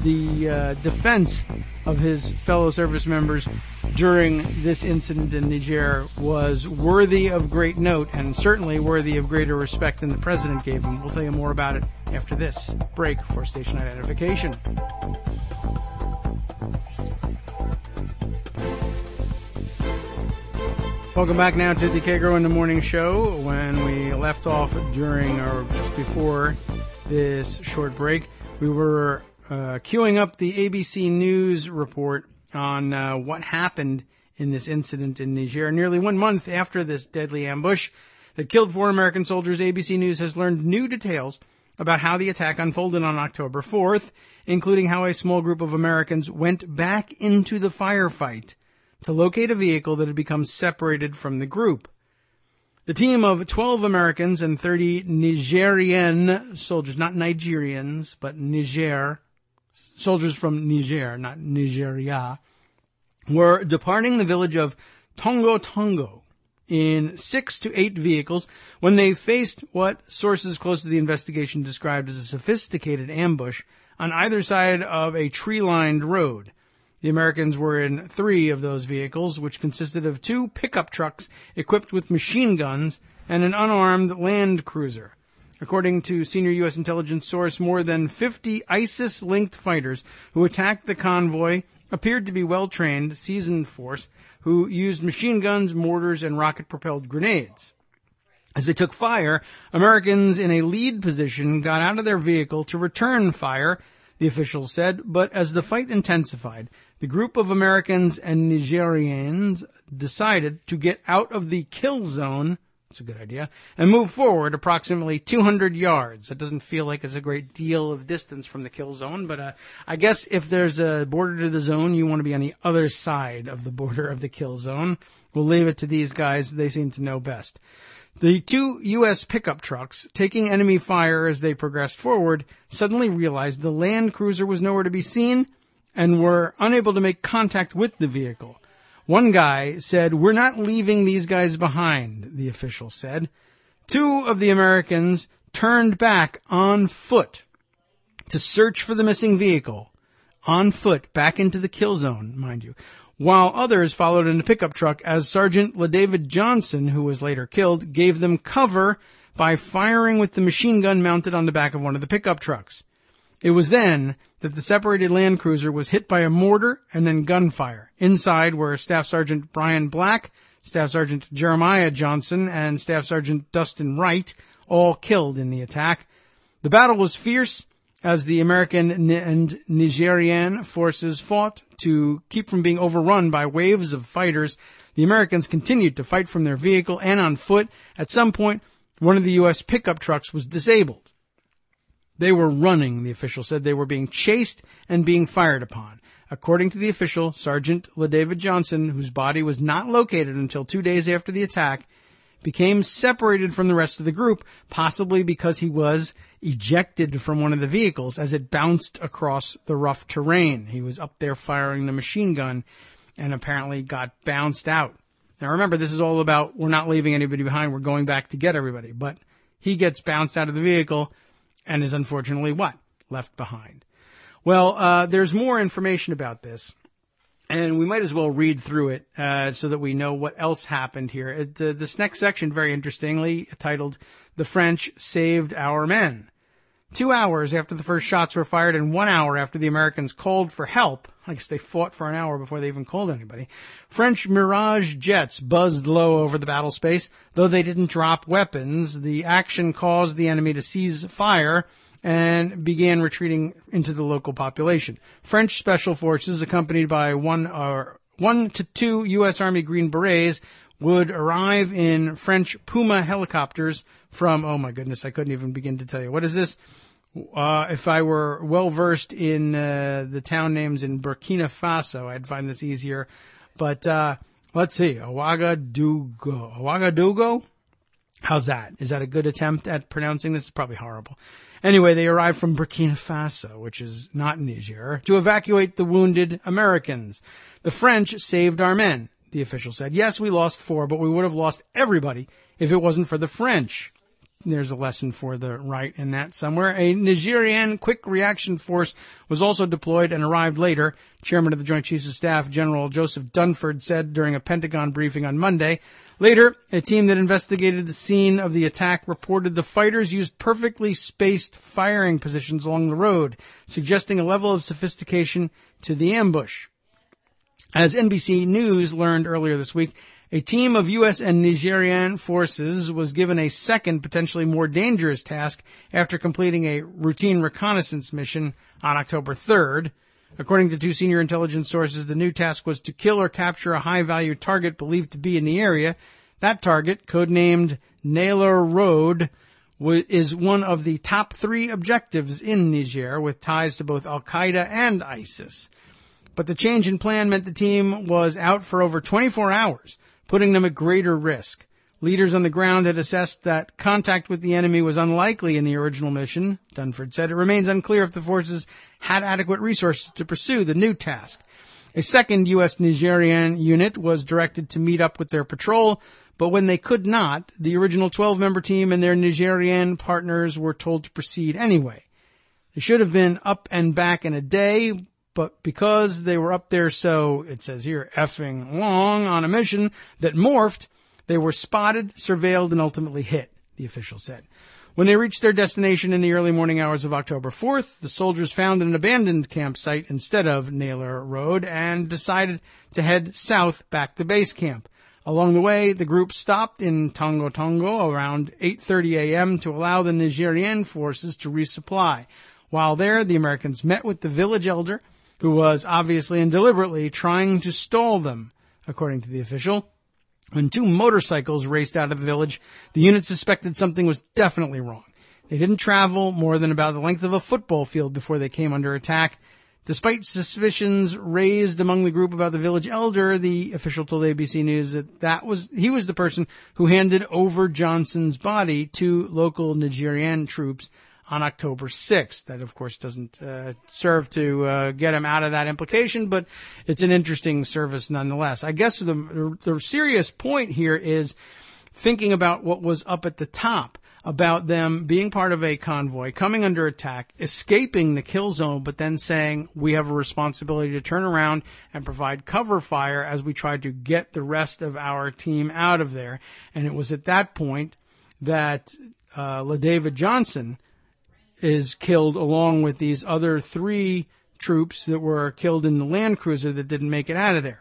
the defense of his fellow service members during this incident in Niger was worthy of great note, and certainly worthy of greater respect than the president gave him. We'll tell you more about it after this break for station identification. Welcome back now to the Kagro in the Morning Show. When we left off during or just before this short break, we were queuing up the ABC News report on what happened in this incident in Niger. Nearly 1 month after this deadly ambush that killed 4 American soldiers, ABC News has learned new details about how the attack unfolded on October 4th, including how a small group of Americans went back into the firefight to locate a vehicle that had become separated from the group. The team of 12 Americans and 30 Nigerian soldiers, not Nigerians, but Niger, soldiers from Niger, not Nigeria, were departing the village of Tongo Tongo in 6 to 8 vehicles when they faced what sources close to the investigation described as a sophisticated ambush on either side of a tree-lined road. The Americans were in 3 of those vehicles, which consisted of 2 pickup trucks equipped with machine guns and an unarmed land cruiser. According to senior U.S. intelligence source, more than 50 ISIS-linked fighters who attacked the convoy appeared to be well-trained, seasoned force who used machine guns, mortars, and rocket-propelled grenades. As they took fire, Americans in a lead position got out of their vehicle to return fire, the officials said, but as the fight intensified, the group of Americans and Nigerians decided to get out of the kill zone, that's a good idea, and move forward approximately 200 yards. That doesn't feel like it's a great deal of distance from the kill zone, but I guess if there's a border to the zone, you want to be on the other side of the border of the kill zone. We'll leave it to these guys. They seem to know best. The 2 U.S. pickup trucks, taking enemy fire as they progressed forward, suddenly realized the land cruiser was nowhere to be seen and were unable to make contact with the vehicle. One guy said, "We're not leaving these guys behind," the official said. 2 of the Americans turned back on foot to search for the missing vehicle, on foot, back into the kill zone, mind you, while others followed in a pickup truck as Sergeant LaDavid Johnson, who was later killed, gave them cover by firing with the machine gun mounted on the back of one of the pickup trucks. It was then that the separated land cruiser was hit by a mortar and then gunfire. Inside were Staff Sergeant Brian Black, Staff Sergeant Jeremiah Johnson, and Staff Sergeant Dustin Wright, all killed in the attack. The battle was fierce as the American and Nigerian forces fought to keep from being overrun by waves of fighters The Americans continued to fight from their vehicle and on foot. At some point, one of the U.S. pickup trucks was disabled. They were running, the official said. They were being chased and being fired upon. According to the official, Sergeant LaDavid Johnson, whose body was not located until 2 days after the attack, became separated from the rest of the group, possibly because he was ejected from one of the vehicles as it bounced across the rough terrain. He was up there firing the machine gun and apparently got bounced out. Now remember, this is all about we're not leaving anybody behind. We're going back to get everybody. But he gets bounced out of the vehicle and is unfortunately what? Left behind. Well, there's more information about this, and we might as well read through it so that we know what else happened here. This next section, very interestingly, titled, "The French Saved Our Men." 2 hours after the first shots were fired and 1 hour after the Americans called for help, I guess they fought for an hour before they even called anybody, French Mirage jets buzzed low over the battle space. Though they didn't drop weapons, the action caused the enemy to cease fire and began retreating into the local population. French special forces, accompanied by one to two U.S. Army Green Berets, would arrive in French Puma helicopters from, oh my goodness, I couldn't even begin to tell you. What is this? If I were well versed in the town names in Burkina Faso, I'd find this easier. But let's see, Ouagadougou? How's that? Is that a good attempt at pronouncing this? It's probably horrible. Anyway, they arrived from Burkina Faso, which is not Niger, to evacuate the wounded Americans. The French saved our men, the official said. Yes, we lost 4, but we would have lost everybody if it wasn't for the French. There's a lesson for the right in that somewhere. A Nigerian quick reaction force was also deployed and arrived later. Chairman of the Joint Chiefs of Staff, General Joseph Dunford, said during a Pentagon briefing on Monday. Later, a team that investigated the scene of the attack reported the fighters used perfectly spaced firing positions along the road, suggesting a level of sophistication to the ambush. As NBC News learned earlier this week, a team of U.S. and Nigerian forces was given a second, potentially more dangerous task after completing a routine reconnaissance mission on October 3rd. According to 2 senior intelligence sources, the new task was to kill or capture a high-value target believed to be in the area. That target, codenamed Naylor Road, is one of the top 3 objectives in Niger, with ties to both Al-Qaeda and ISIS. But the change in plan meant the team was out for over 24 hours, putting them at greater risk. Leaders on the ground had assessed that contact with the enemy was unlikely in the original mission, Dunford said. It remains unclear if the forces had adequate resources to pursue the new task. A second U.S. Nigerian unit was directed to meet up with their patrol, but when they could not, the original 12-member team and their Nigerian partners were told to proceed anyway. They should have been up and back in a day, but because they were up there so, it says here, effing long on a mission that morphed, they were spotted, surveilled, and ultimately hit, the official said. When they reached their destination in the early morning hours of October 4th, the soldiers found an abandoned campsite instead of Naylor Road and decided to head south back to base camp. Along the way, the group stopped in Tongo Tongo around 8:30 a.m. to allow the Nigerian forces to resupply. While there, the Americans met with the village elder, who was obviously and deliberately trying to stall them, according to the official. When 2 motorcycles raced out of the village, the unit suspected something was definitely wrong. They didn't travel more than about the length of a football field before they came under attack. Despite suspicions raised among the group about the village elder, the official told ABC News that he was the person who handed over Johnson's body to local Nigerian troops on October 6th. That, of course, doesn't serve to get him out of that implication, but it's an interesting service nonetheless. I guess the serious point here is thinking about what was up at the top, about them being part of a convoy, coming under attack, escaping the kill zone, but then saying we have a responsibility to turn around and provide cover fire as we try to get the rest of our team out of there. And it was at that point that LaDavid Johnson is killed along with these other 3 troops that were killed in the Land Cruiser that didn't make it out of there.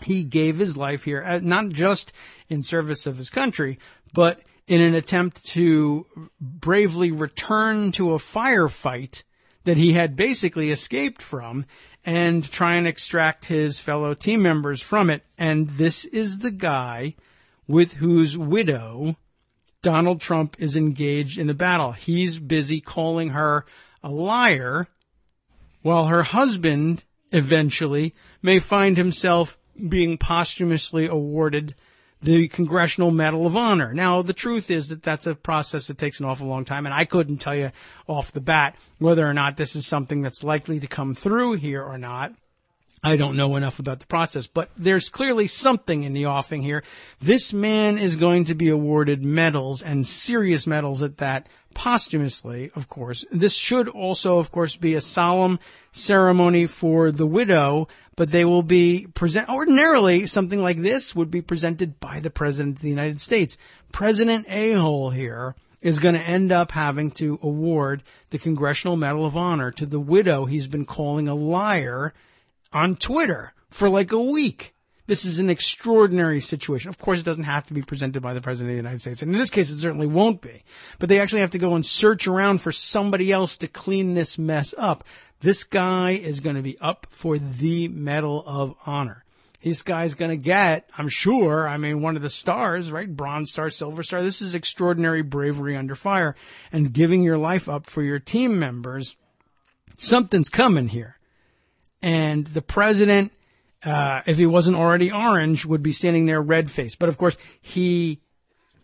He gave his life here, not just in service of his country, but in an attempt to bravely return to a firefight that he had basically escaped from and try and extract his fellow team members from it. And this is the guy with whose widow Donald Trump is engaged in a battle. He's busy calling her a liar, while her husband eventually may find himself being posthumously awarded the Congressional Medal of Honor. Now, the truth is that that's a process that takes an awful long time, and I couldn't tell you off the bat whether or not this is something that's likely to come through here or not. I don't know enough about the process, but there's clearly something in the offing here. This man is going to be awarded medals, and serious medals at that, posthumously, of course. This should also, of course, be a solemn ceremony for the widow, but they will be ordinarily, something like this would be presented by the President of the United States. President A-hole here is going to end up having to award the Congressional Medal of Honor to the widow he's been calling a liar on Twitter for like a week. This is an extraordinary situation. Of course, it doesn't have to be presented by the President of the United States. And in this case, it certainly won't be. But they actually have to go and search around for somebody else to clean this mess up. This guy is going to be up for the Medal of Honor. This guy's going to get, I'm sure, one of the stars, right? Bronze Star, Silver Star. This is extraordinary bravery under fire. And giving your life up for your team members. Something's coming here. And the president, if he wasn't already orange, would be standing there red-faced. But, of course, he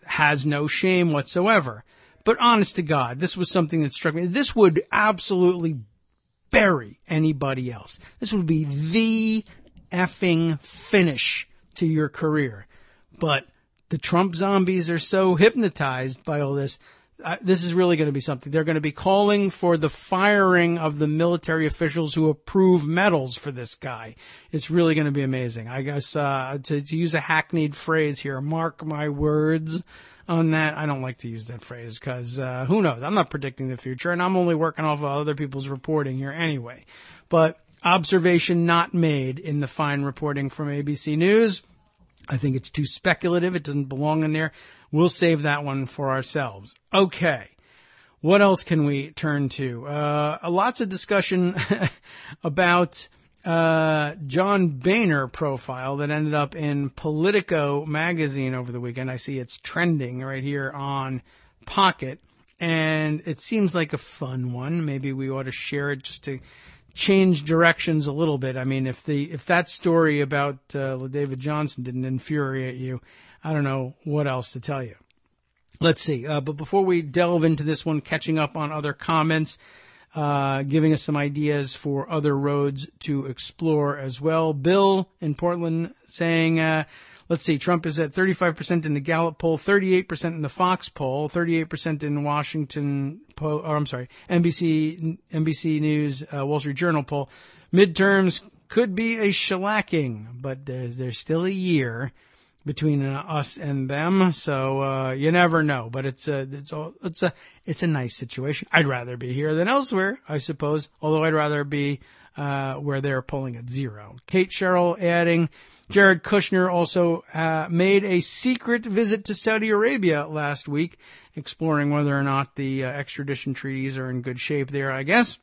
has no shame whatsoever. But honest to God, this was something that struck me. This would absolutely bury anybody else. This would be the effing finish to your career. But the Trump zombies are so hypnotized by all this. This is really going to be something. They're going to be calling for the firing of the military officials who approve medals for this guy. It's really going to be amazing. I guess, to use a hackneyed phrase here, mark my words on that. I don't like to use that phrase because, who knows? I'm not predicting the future, and I'm only working off of other people's reporting here anyway. But observation not made in the fine reporting from ABC News. I think it's too speculative. It doesn't belong in there. We'll save that one for ourselves. Okay. What else can we turn to? Lots of discussion about John Boehner profile that ended up in Politico magazine over the weekend. I see it's trending right here on Pocket, and it seems like a fun one. Maybe we ought to share it just to change directions a little bit. If that story about David Johnson didn't infuriate you, I don't know what else to tell you. Let's see. But before we delve into this one, catching up on other comments, giving us some ideas for other roads to explore as well. Bill in Portland saying, let's see, Trump is at 35% in the Gallup poll, 38% in the Fox poll, 38% in Washington NBC News, Wall Street Journal poll. Midterms could be a shellacking, but there's still a year between us and them, so you never know. But it's a nice situation. I'd rather be here than elsewhere, I suppose. Although I'd rather be where they're polling at 0. Kate Sherrill adding, Jared Kushner also made a secret visit to Saudi Arabia last week, exploring whether or not the extradition treaties are in good shape there. I guess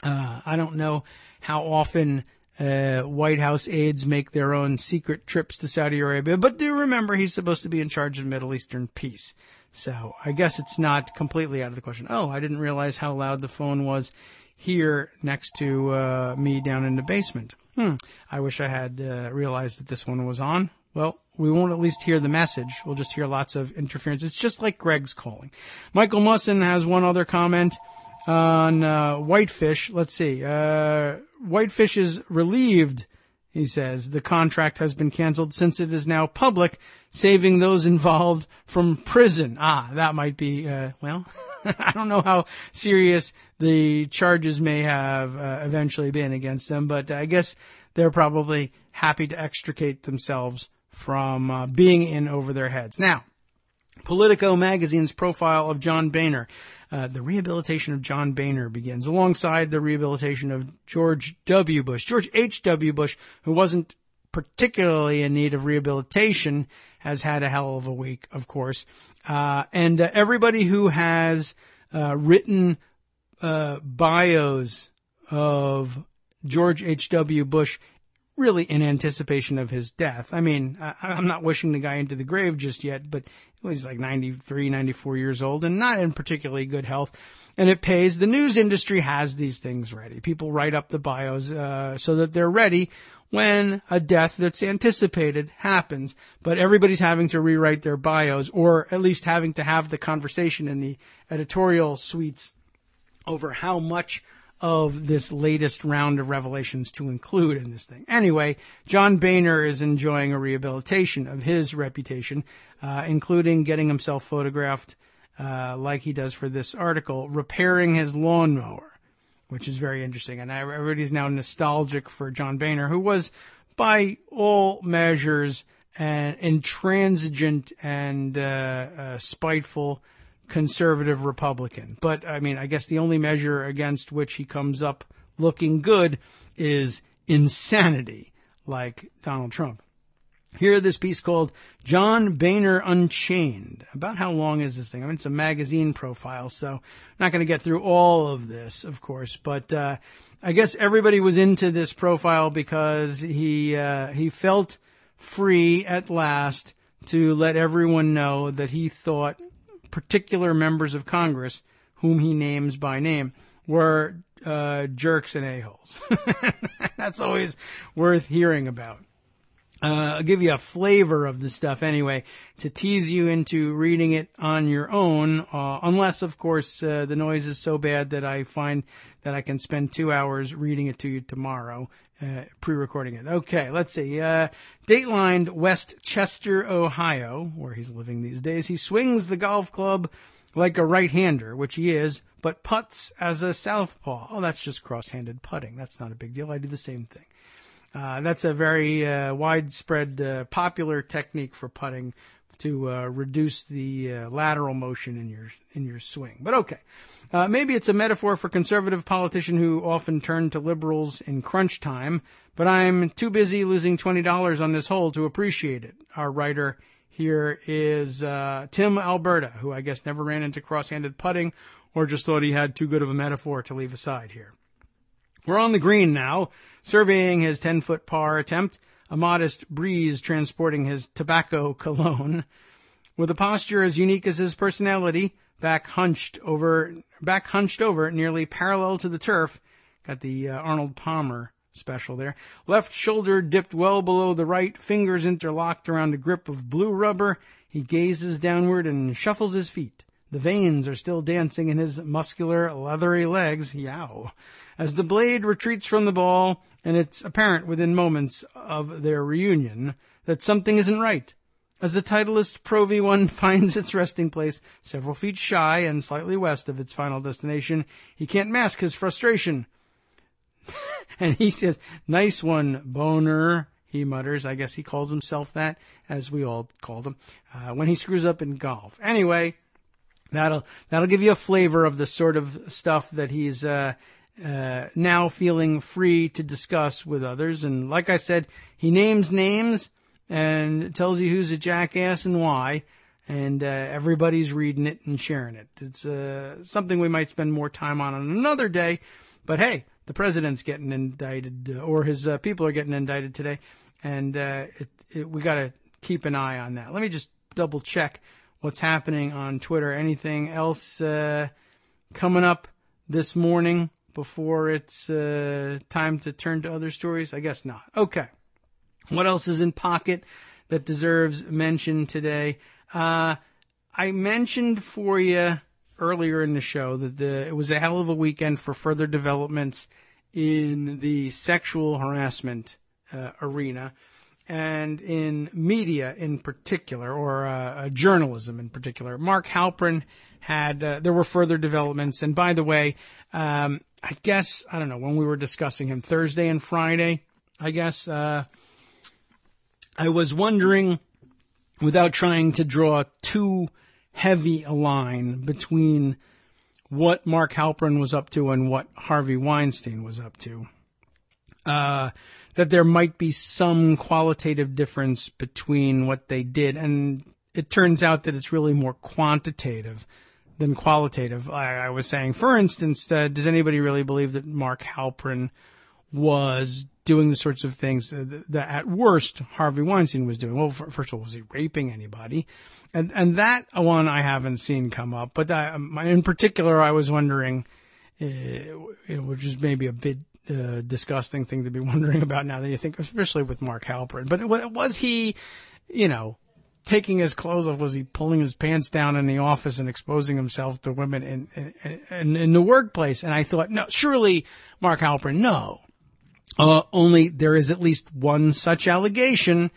I don't know how often White House aides make their own secret trips to Saudi Arabia, but do remember he's supposed to be in charge of Middle Eastern peace. So I guess it's not completely out of the question. Oh, I didn't realize how loud the phone was here next to me down in the basement. I wish I had realized that this one was on. Well, we won't at least hear the message. We'll just hear lots of interference. It's just like Greg's calling. Michael Musson has one other comment on Whitefish. Let's see. Whitefish is relieved, he says. The contract has been canceled since it is now public, saving those involved from prison. That might be, I don't know how serious the charges may have eventually been against them, but I guess they're probably happy to extricate themselves from being in over their heads. Now, Politico magazine's profile of John Boehner. The rehabilitation of John Boehner begins alongside the rehabilitation of George W. Bush. George H.W. Bush, who wasn't particularly in need of rehabilitation, has had a hell of a week, of course. And everybody who has written bios of George H.W. Bush really in anticipation of his death. I mean, I'm not wishing the guy into the grave just yet, but he's like 93, 94 years old and not in particularly good health. And it pays. The news industry has these things ready. People write up the bios so that they're ready when a death that's anticipated happens. But everybody's having to rewrite their bios, or at least having to have the conversation in the editorial suites over how much of this latest round of revelations to include in this thing. Anyway, John Boehner is enjoying a rehabilitation of his reputation, including getting himself photographed like he does for this article, repairing his lawnmower, which is very interesting. And everybody's now nostalgic for John Boehner, who was, by all measures, an intransigent and spiteful conservative Republican. But, I mean, I guess the only measure against which he comes up looking good is insanity, like Donald Trump. Here, this piece called John Boehner Unchained. About how long is this thing? I mean, it's a magazine profile, so I'm not going to get through all of this, of course. But I guess everybody was into this profile because he felt free at last to let everyone know that he thought particular members of Congress, whom he names by name, were jerks and a-holes. That's always worth hearing about. I'll give you a flavor of the stuff anyway to tease you into reading it on your own, unless, of course, the noise is so bad that I find that I can spend 2 hours reading it to you tomorrow, pre-recording it. Okay, let's see. Datelined West Chester, Ohio, where he's living these days. He swings the golf club like a right-hander, which he is, but putts as a southpaw. Oh, that's just cross-handed putting. That's not a big deal. I do the same thing. That's a very widespread, popular technique for putting to reduce the lateral motion in your swing. But okay, maybe it's a metaphor for conservative politicians who often turn to liberals in crunch time. But I'm too busy losing $20 on this hole to appreciate it. Our writer here is Tim Alberta, who I guess never ran into cross-handed putting, or just thought he had too good of a metaphor to leave aside here. We're on the green now, surveying his 10-foot par attempt, a modest breeze transporting his tobacco cologne. With a posture as unique as his personality, back hunched over, nearly parallel to the turf. Got the Arnold Palmer special there. Left shoulder dipped well below the right, fingers interlocked around a grip of blue rubber. He gazes downward and shuffles his feet. The veins are still dancing in his muscular, leathery legs. Yow. As the blade retreats from the ball, and it's apparent within moments of their reunion that something isn't right. As the Titleist Pro V1 finds its resting place several feet shy and slightly west of its final destination, he can't mask his frustration. And he says, "Nice one, Boner," he mutters. I guess he calls himself that, as we all called him, when he screws up in golf. Anyway, that'll give you a flavor of the sort of stuff that he's now feeling free to discuss with others. And like I said, he names names and tells you who's a jackass and why. And everybody's reading it and sharing it. It's something we might spend more time on another day. But hey, the president's getting indicted, or his people are getting indicted today. And we got to keep an eye on that. Let me just double check what's happening on Twitter. Anything else coming up this morning before it's time to turn to other stories? I guess not. Okay. What else is in pocket that deserves mention today? I mentioned for you earlier in the show that it was a hell of a weekend for further developments in the sexual harassment arena and in media in particular, or journalism in particular. Mark Halperin had, there were further developments. And by the way, I guess, I don't know, when we were discussing him Thursday and Friday, I guess, I was wondering, without trying to draw too heavy a line between what Mark Halperin was up to and what Harvey Weinstein was up to, that there might be some qualitative difference between what they did. And it turns out that it's really more quantitative than qualitative. I was saying, for instance, does anybody really believe that Mark Halperin was doing the sorts of things that at worst Harvey Weinstein was doing? Well, first of all, was he raping anybody? And that one I haven't seen come up. But in particular, I was wondering, which is maybe a bit disgusting thing to be wondering about now that you think, especially with Mark Halperin. But was he, taking his clothes off? Was he pulling his pants down in the office and exposing himself to women in the workplace? And I thought, no, surely Mark Halperin, no. Only there is at least one such allegation.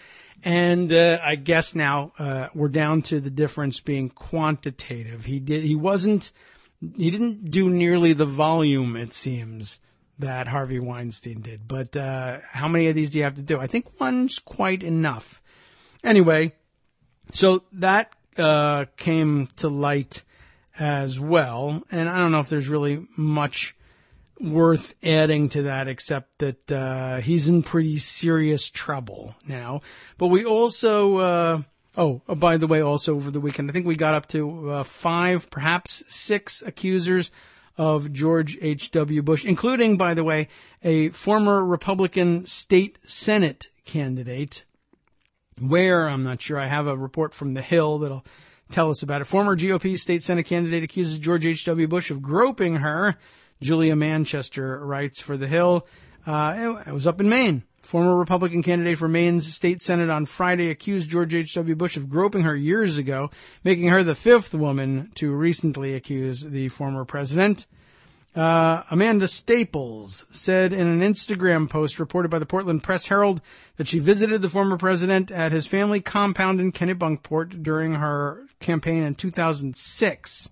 And I guess now we're down to the difference being quantitative. He didn't do nearly the volume, it seems, that Harvey Weinstein did. But how many of these do you have to do? I think one's quite enough. Anyway, so that came to light as well. And I don't know if there's really much worth adding to that, except that he's in pretty serious trouble now. But we also, by the way, also over the weekend, I think we got up to 5, perhaps 6 accusers of George H.W. Bush, including, by the way, a former Republican state Senate candidate, where, I'm not sure, I have a report from The Hill that'll tell us about it. Former GOP state Senate candidate accuses George H.W. Bush of groping her. Julia Manchester writes for The Hill. It was up in Maine. Former Republican candidate for Maine's state Senate on Friday accused George H.W. Bush of groping her years ago, making her the 5th woman to recently accuse the former president. Amanda Staples said in an Instagram post reported by the Portland Press Herald that she visited the former president at his family compound in Kennebunkport during her campaign in 2006.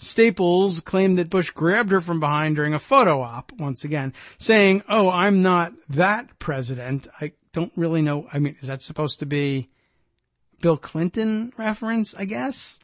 Staples claimed that Bush grabbed her from behind during a photo op, once again, saying, "Oh, I'm not that president." I don't really know. I mean, is that supposed to be Bill Clinton reference, I guess?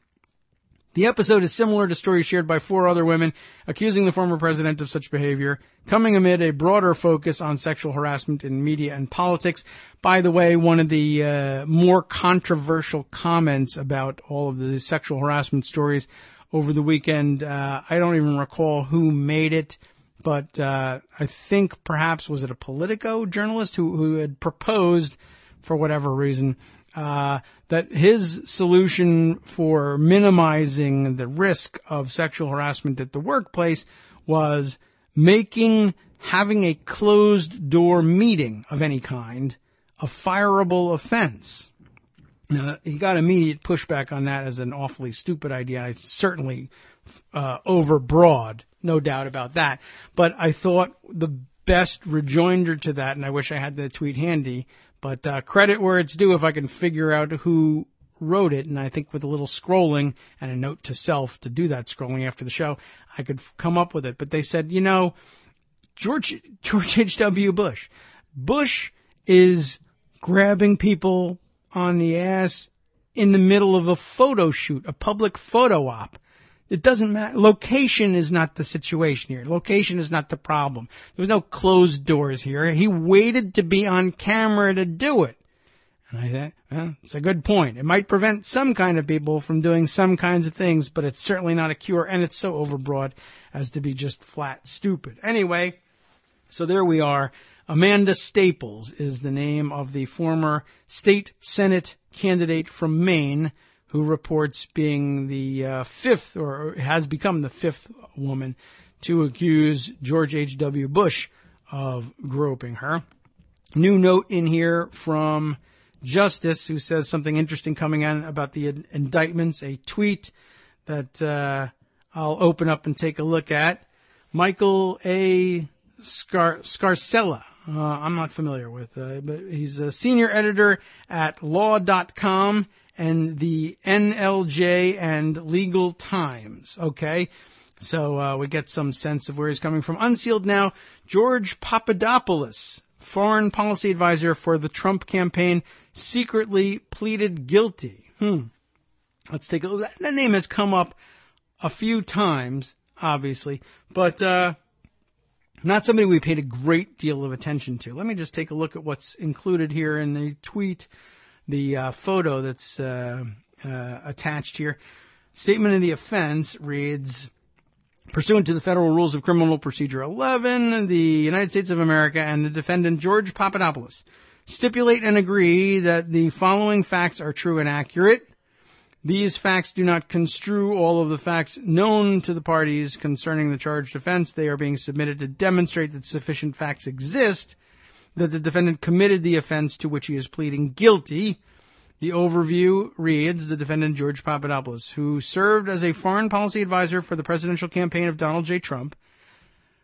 The episode is similar to stories shared by 4 other women accusing the former president of such behavior, coming amid a broader focus on sexual harassment in media and politics. By the way, one of the more controversial comments about all of the sexual harassment stories over the weekend, I don't even recall who made it, but I think perhaps was it a Politico journalist who had proposed, for whatever reason, that his solution for minimizing the risk of sexual harassment at the workplace was having a closed door meeting of any kind a fireable offense. Now, he got immediate pushback on that as an awfully stupid idea. It's certainly overbroad, no doubt about that. But I thought the best rejoinder to that, and I wish I had the tweet handy, but credit where it's due if I can figure out who wrote it. And I think with a little scrolling and a note to self to do that scrolling after the show, I could come up with it. But they said, George H.W. Bush is grabbing people on the ass in the middle of a photo shoot, a public photo op. It doesn't matter. Location is not the situation here. Location is not the problem. There was no closed doors here. He waited to be on camera to do it. And I thought, well, it's a good point. It might prevent some kind of people from doing some kinds of things, but it's certainly not a cure, and it's so overbroad as to be just flat stupid. Anyway, so there we are. Amanda Staples is the name of the former state Senate candidate from Maine who reports being the 5th, or has become the 5th woman to accuse George H.W. Bush of groping her. New note in here from Justice, who says something interesting coming in about the indictments, a tweet that I'll open up and take a look at. Michael A. Scarcella. I'm not familiar with, but he's a senior editor at law.com and the NLJ and Legal Times. Okay. So, we get some sense of where he's coming from. Unsealed now, George Papadopoulos, foreign policy advisor for the Trump campaign, secretly pleaded guilty. Let's take a look. That name has come up a few times, obviously, but, not somebody we paid a great deal of attention to. Let me just take a look at what's included here in the tweet, the photo that's attached here. Statement of the offense reads, pursuant to the Federal Rules of Criminal Procedure 11, the United States of America and the defendant George Papadopoulos stipulate and agree that the following facts are true and accurate. These facts do not construe all of the facts known to the parties concerning the charged offense. They are being submitted to demonstrate that sufficient facts exist that the defendant committed the offense to which he is pleading guilty. The overview reads, the defendant George Papadopoulos, who served as a foreign policy advisor for the presidential campaign of Donald J. Trump,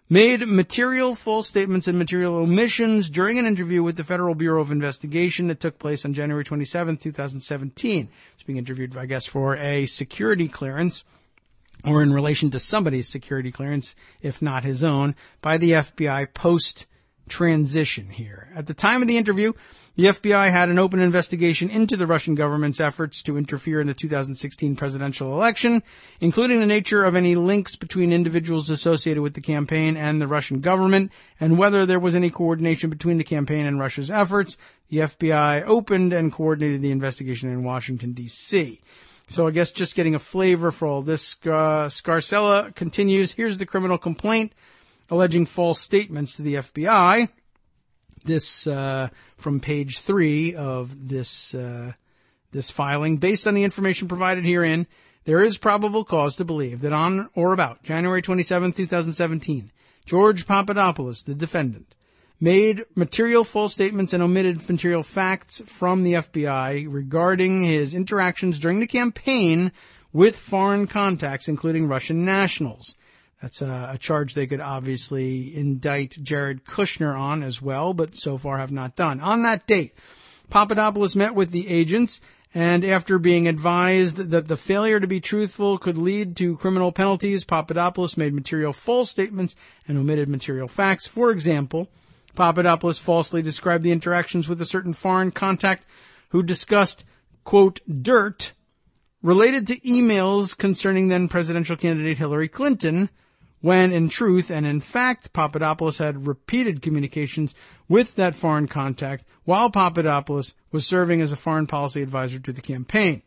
made material false statements and material omissions during an interview with the Federal Bureau of Investigation that took place on January 27, 2017. He's being interviewed, I guess, for a security clearance, or in relation to somebody's security clearance, if not his own, by the FBI post-transition here. At the time of the interview, the FBI had an open investigation into the Russian government's efforts to interfere in the 2016 presidential election, including the nature of any links between individuals associated with the campaign and the Russian government, and whether there was any coordination between the campaign and Russia's efforts. The FBI opened and coordinated the investigation in Washington, D.C. So I guess just getting a flavor for all this, Scarcella continues. Here's the criminal complaint alleging false statements to the FBI. This from page 3 of this filing. Based on the information provided herein, there is probable cause to believe that on or about January 27, 2017, George Papadopoulos, the defendant, made material false statements and omitted material facts from the FBI regarding his interactions during the campaign with foreign contacts, including Russian nationals. That's a charge they could obviously indict Jared Kushner on as well, but so far have not done. On that date, Papadopoulos met with the agents, and after being advised that the failure to be truthful could lead to criminal penalties, Papadopoulos made material false statements and omitted material facts. For example, Papadopoulos falsely described the interactions with a certain foreign contact who discussed, quote, dirt related to emails concerning then presidential candidate Hillary Clinton, when in truth and in fact Papadopoulos had repeated communications with that foreign contact while Papadopoulos was serving as a foreign policy advisor to the campaign.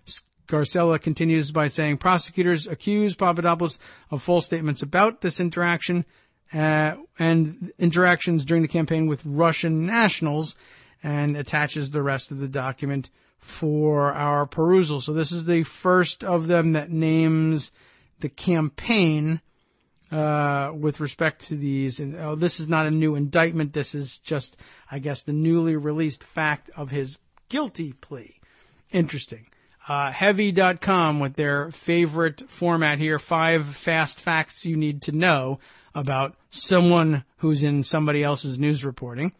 Scarcella continues by saying prosecutors accuse Papadopoulos of false statements about this interaction and interactions during the campaign with Russian nationals, and attaches the rest of the document for our perusal. So this is the first of them that names the campaign with respect to these. And this is not a new indictment. This is just, I guess, the newly released fact of his guilty plea. Interesting. Heavy.com with their favorite format here, 5 fast facts you need to know about someone who's in somebody else's news reporting.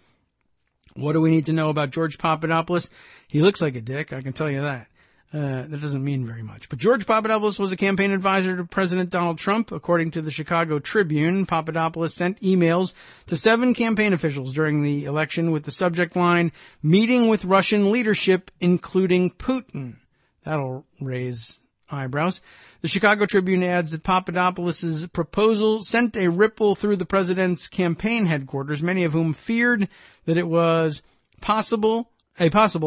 What do we need to know about George Papadopoulos? He looks like a dick, I can tell you that. That doesn't mean very much. But George Papadopoulos was a campaign advisor to President Donald Trump. According to the Chicago Tribune, Papadopoulos sent emails to 7 campaign officials during the election with the subject line, meeting with Russian leadership, including Putin. That'll raise eyebrows. The Chicago Tribune adds that Papadopoulos' proposal sent a ripple through the president's campaign headquarters, many of whom feared that it was a possible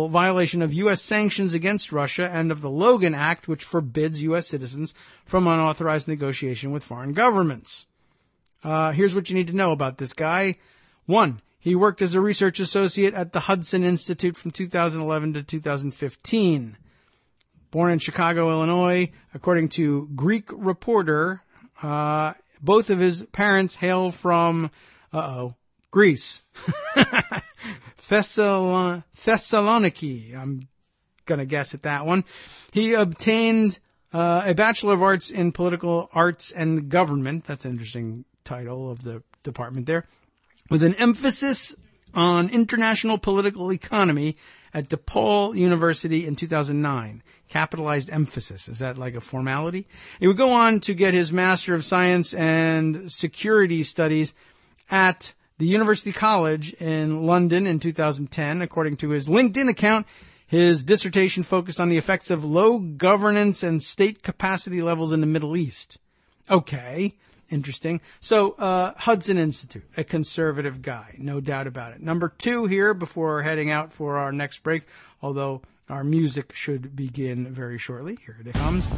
violation of U.S. sanctions against Russia and of the Logan Act, which forbids U.S. citizens from unauthorized negotiation with foreign governments. Here's what you need to know about this guy. 1, he worked as a research associate at the Hudson Institute from 2011 to 2015. Born in Chicago, Illinois, according to Greek Reporter, both of his parents hail from, Greece. Thessaloniki. I'm going to guess at that one. He obtained a Bachelor of Arts in Political Arts and Government. That's an interesting title of the department there. With an emphasis on international political economy at DePaul University in 2009. Capitalized emphasis. Is that like a formality? He would go on to get his Master of Science and Security Studies at the University College in London in 2010. According to his LinkedIn account, his dissertation focused on the effects of low governance and state capacity levels in the Middle East. Okay, interesting. So, Hudson Institute, a conservative guy, no doubt about it. Number 2 here before heading out for our next break, although Our music should begin very shortly. Here it comes.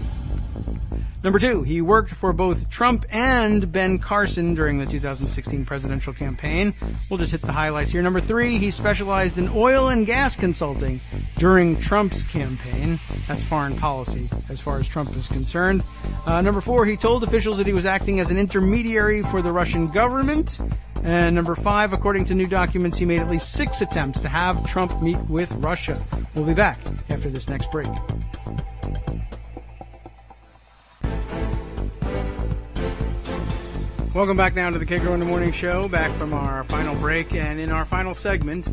Number 2, he worked for both Trump and Ben Carson during the 2016 presidential campaign. We'll just hit the highlights here. Number 3, he specialized in oil and gas consulting during Trump's campaign. That's foreign policy as far as Trump is concerned. Number 4, he told officials that he was acting as an intermediary for the Russian government. And number 5, according to new documents, he made at least 6 attempts to have Trump meet with Russia. We'll be back after this next break. Welcome back now to the Kagro in the Morning Show, back from our final break. And in our final segment,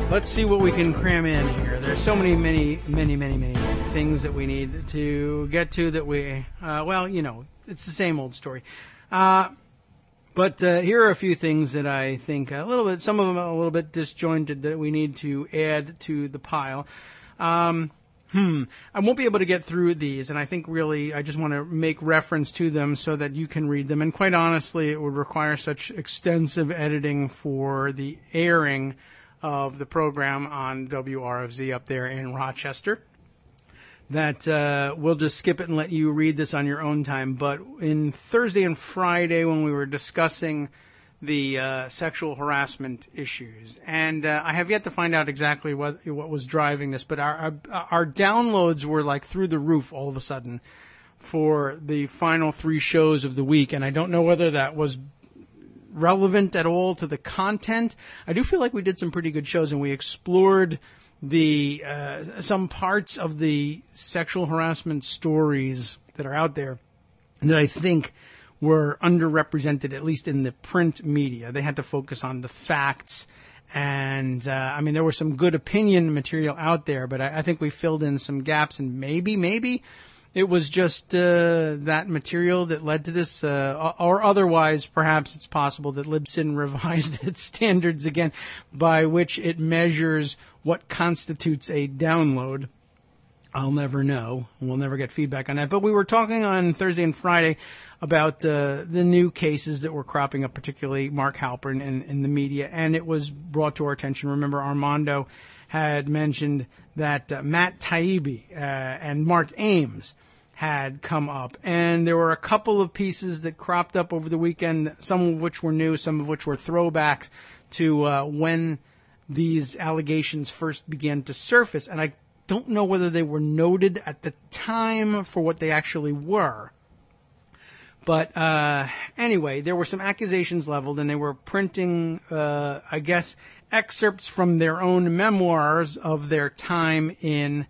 let's see what we can cram in here. There's so many things that we need to get to that we, it's the same old story. But here are a few things that I think some of them a little bit disjointed that we need to add to the pile. I won't be able to get through these, and I think really I just want to make reference to them so that you can read them. And quite honestly, it would require such extensive editing for the airing of the program on WRFZ up there in Rochester that we'll just skip it and let you read this on your own time. But in Thursday and Friday when we were discussing the sexual harassment issues, and I have yet to find out exactly what was driving this, but our downloads were like through the roof all of a sudden for the final 3 shows of the week, and I don't know whether that was relevant at all to the content. I do feel like we did some pretty good shows, and we explored the some parts of the sexual harassment stories that are out there that I think were underrepresented, at least in the print media. They had to focus on the facts. And, there was some good opinion material out there, but I think we filled in some gaps, and maybe it was just that material that led to this, or otherwise, perhaps it's possible that Libsyn revised its standards again, by which it measures what constitutes a download. I'll never know. We'll never get feedback on that. But we were talking on Thursday and Friday about the new cases that were cropping up, particularly Mark Halperin in the media, and it was brought to our attention. Remember, Armando had mentioned that Matt Taibbi and Mark Ames had come up, and there were a couple of pieces that cropped up over the weekend, some of which were new, some of which were throwbacks to when these allegations first began to surface, and I don't know whether they were noted at the time for what they actually were. But anyway, there were some accusations leveled, and they were printing, excerpts from their own memoirs of their time in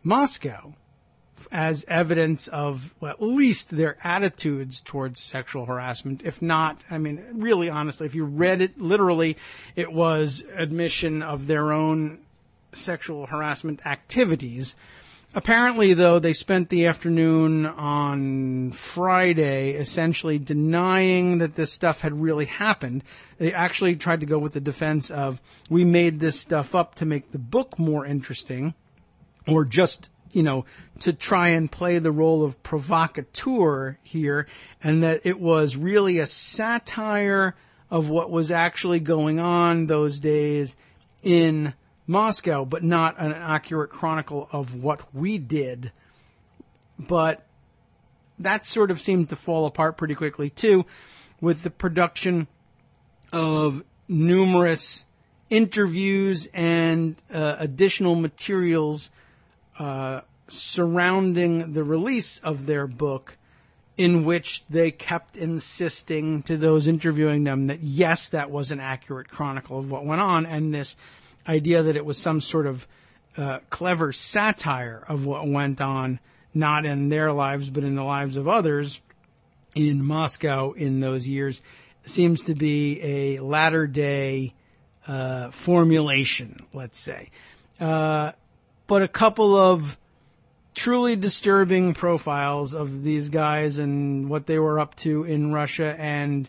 Moscow as evidence of, well, at least their attitudes towards sexual harassment. If not, really honestly, if you read it literally, it was admission of their own sexual harassment activities. Apparently, though, they spent the afternoon on Friday essentially denying that this stuff had really happened. They actually tried to go with the defense of, we made this stuff up to make the book more interesting, or just, to try and play the role of provocateur here, and that it was really a satire of what was actually going on those days in Moscow, but not an accurate chronicle of what we did. But that sort of seemed to fall apart pretty quickly, too, with the production of numerous interviews and additional materials surrounding the release of their book, in which they kept insisting to those interviewing them that, yes, that was an accurate chronicle of what went on, and this idea that it was some sort of clever satire of what went on, not in their lives, but in the lives of others in Moscow in those years, seems to be a latter-day formulation, let's say. But a couple of truly disturbing profiles of these guys and what they were up to in Russia, and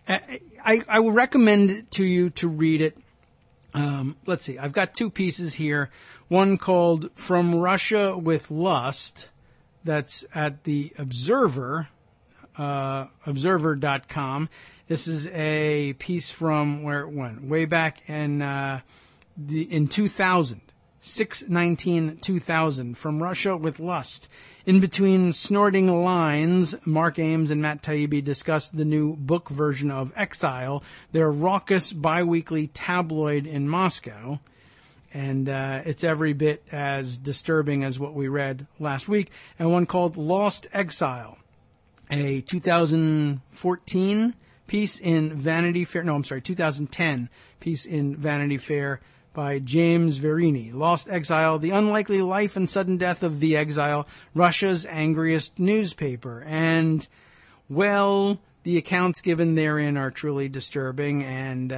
I would recommend to you to read it. Let's see. I've got 2 pieces here. One called From Russia with Lust. That's at the Observer, observer.com. This is a piece from where it went, way back in 2000. 6/19/2000, From Russia with Lust. In between snorting lines, Mark Ames and Matt Taibbi discussed the new book version of Exile, their raucous biweekly tabloid in Moscow. And it's every bit as disturbing as what we read last week. And one called Lost Exile, a 2014 piece in Vanity Fair. No, I'm sorry, 2010 piece in Vanity Fair by James Verini. Lost Exile, the unlikely life and sudden death of the exile, Russia's angriest newspaper. And, well, the accounts given therein are truly disturbing. And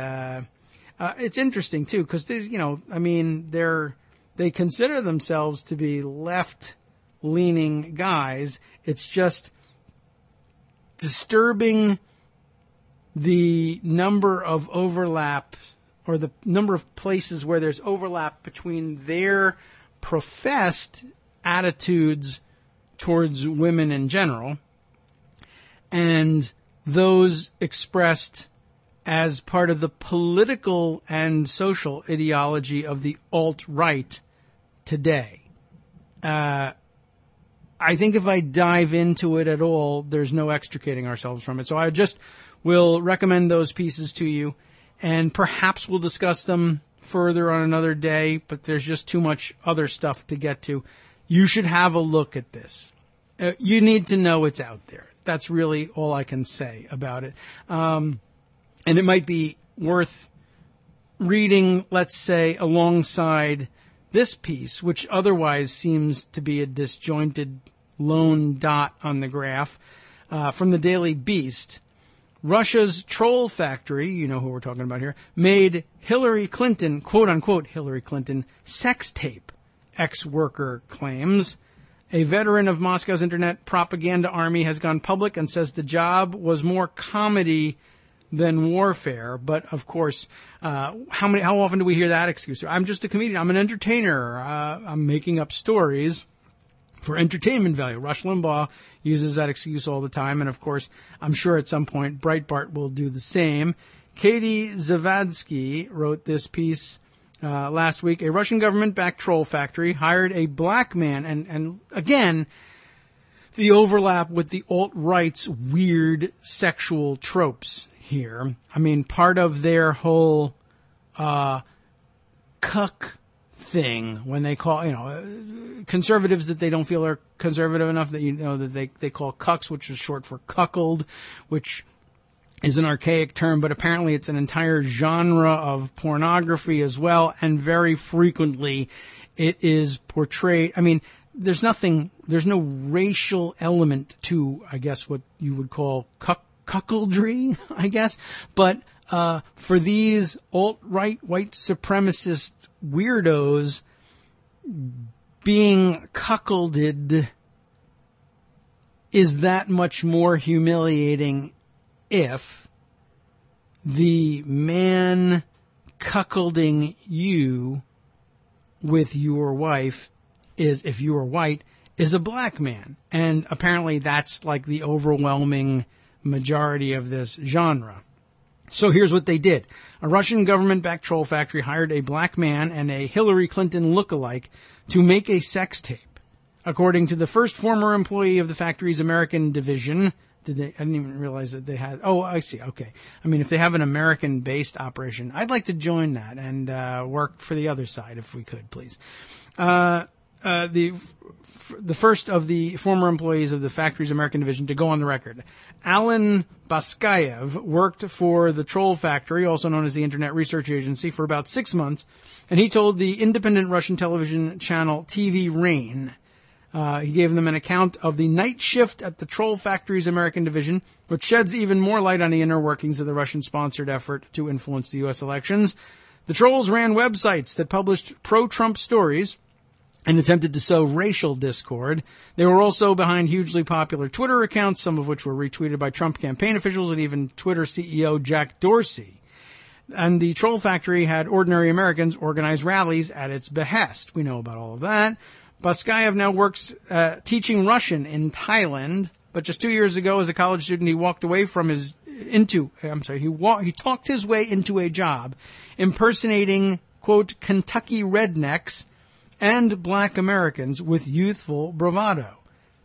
it's interesting, too, because, you know, I mean, they consider themselves to be left-leaning guys. It's just disturbing the number of overlaps, or the number of places where there's overlap between their professed attitudes towards women in general and those expressed as part of the political and social ideology of the alt-right today. I think if I dive into it at all, there's no extricating ourselves from it. So I just will recommend those pieces to you. And perhaps we'll discuss them further on another day, but there's just too much other stuff to get to. You should have a look at this. You need to know it's out there. That's really all I can say about it. And it might be worth reading, let's say, alongside this piece, which otherwise seems to be a disjointed lone dot on the graph, from the Daily Beast. Russia's troll factory, you know who we're talking about here, made Hillary Clinton, quote-unquote Hillary Clinton, sex tape, ex-worker claims. A veteran of Moscow's internet propaganda army has gone public and says the job was more comedy than warfare. But, of course, how often do we hear that excuse? I'm just a comedian. I'm an entertainer. I'm making up stories for entertainment value. Rush Limbaugh uses that excuse all the time. And, of course, I'm sure at some point Breitbart will do the same. Katie Zavadsky wrote this piece last week. A Russian government-backed troll factory hired a black man. And again, the overlap with the alt-right's weird sexual tropes here. I mean, part of their whole cuck thing when they call, conservatives that they don't feel are conservative enough that, that they call cucks, which is short for cuckold, which is an archaic term, but apparently it's an entire genre of pornography as well. And very frequently it is portrayed. I mean, there's no racial element to, I guess, what you would call cuckoldry, I guess. But, for these alt-right white supremacist weirdos, being cuckolded is that much more humiliating if the man cuckolding you with your wife is, if you are white, is a black man. And apparently that's like the overwhelming majority of this genre. So here's what they did. A Russian government-backed troll factory hired a black man and a Hillary Clinton lookalike to make a sex tape. According to the first former employee of the factory's American division, I didn't even realize that they had, oh, I see, okay. I mean, if they have an American-based operation, I'd like to join that and work for the other side if we could, please. The first of the former employees of the factory's American division to go on the record. Alan Baskayev worked for the Troll Factory, also known as the Internet Research Agency, for about 6 months, and he told the independent Russian television channel TV Rain. He gave them an account of the night shift at the Troll Factory's American division, which sheds even more light on the inner workings of the Russian-sponsored effort to influence the U.S. elections. The Trolls ran websites that published pro-Trump stories and attempted to sow racial discord. They were also behind hugely popular Twitter accounts, some of which were retweeted by Trump campaign officials and even Twitter CEO Jack Dorsey. And the Troll Factory had ordinary Americans organize rallies at its behest. We know about all of that. Baskayev now works teaching Russian in Thailand, but just 2 years ago as a college student he talked his way into a job impersonating, quote, Kentucky rednecks and black Americans with youthful bravado.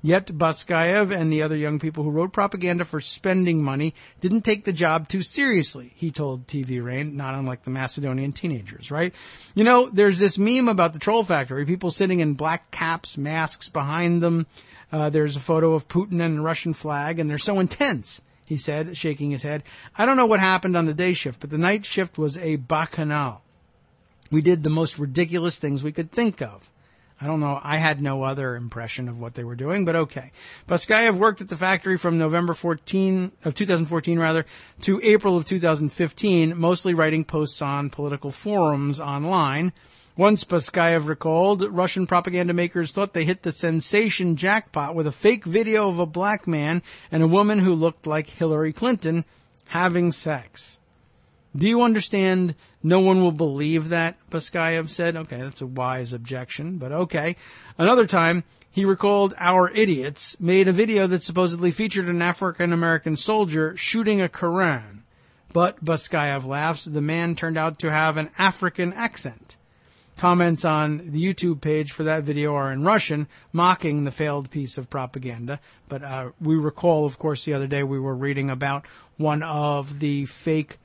Yet Baskayev and the other young people who wrote propaganda for spending money didn't take the job too seriously, he told TV Rain, not unlike the Macedonian teenagers, right? You know, there's this meme about the Troll Factory, people sitting in black caps, masks behind them. There's a photo of Putin and the Russian flag, and they're so intense, he said, shaking his head. I don't know what happened on the day shift, but the night shift was a bacchanal. We did the most ridiculous things we could think of. I don't know. I had no other impression of what they were doing, but okay. Baskayev worked at the factory from November 2014 to April of 2015, mostly writing posts on political forums online. Once, Baskayev recalled, Russian propaganda makers thought they hit the sensation jackpot with a fake video of a black man and a woman who looked like Hillary Clinton having sex. Do you understand? No one will believe that, Baskayev said. Okay, that's a wise objection, but okay. Another time, he recalled Our Idiots made a video that supposedly featured an African-American soldier shooting a Koran. But, Baskayev laughs, the man turned out to have an African accent. Comments on the YouTube page for that video are in Russian, mocking the failed piece of propaganda. But we recall, of course, the other day we were reading about one of the fake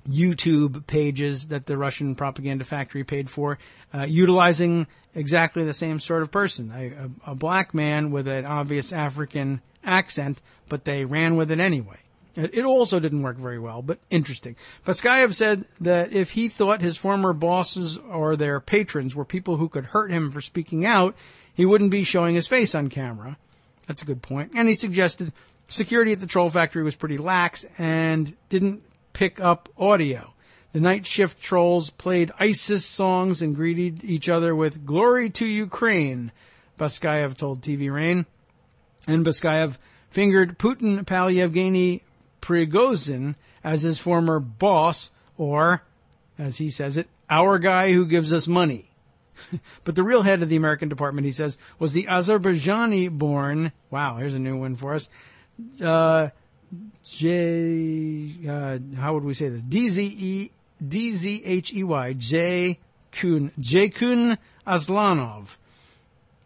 YouTube pages that the Russian propaganda factory paid for, utilizing exactly the same sort of person, a black man with an obvious African accent, but they ran with it anyway. It also didn't work very well, but interesting. Baskayev said that if he thought his former bosses or their patrons were people who could hurt him for speaking out, he wouldn't be showing his face on camera. That's a good point. And he suggested security at the Troll Factory was pretty lax and didn't pick up audio. The night shift trolls played ISIS songs and greeted each other with "Glory to Ukraine," Baskayev told TV Rain. And Baskayev fingered Putin pal Yevgeny Prigozhin as his former boss, or, as he says it, our guy who gives us money. But the real head of the American department, he says, was the Azerbaijani-born, wow, here's a new one for us, how would we say this? D-Z-H-E-Y, Jaykhun Aslanov,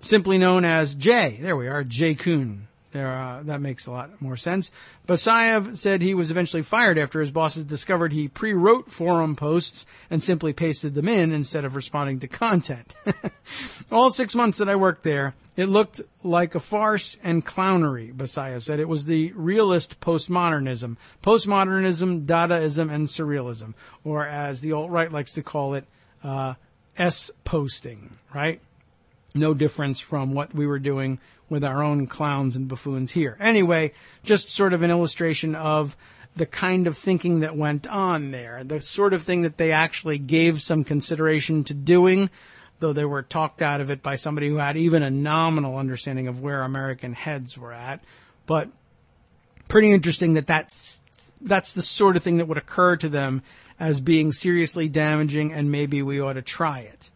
simply known as Jay. There we are, Jaykhun. That makes a lot more sense. Baskayev said he was eventually fired after his bosses discovered he pre-wrote forum posts and simply pasted them in instead of responding to content. All 6 months that I worked there, it looked like a farce and clownery, Baskayev said. It was the realist postmodernism, Dadaism, and surrealism, or as the alt-right likes to call it, S-posting, right? No difference from what we were doing with our own clowns and buffoons here. Anyway, just sort of an illustration of the kind of thinking that went on there, the sort of thing that they actually gave some consideration to doing, though they were talked out of it by somebody who had even a nominal understanding of where American heads were at. But pretty interesting that that's the sort of thing that would occur to them as being seriously damaging, and maybe we ought to try it.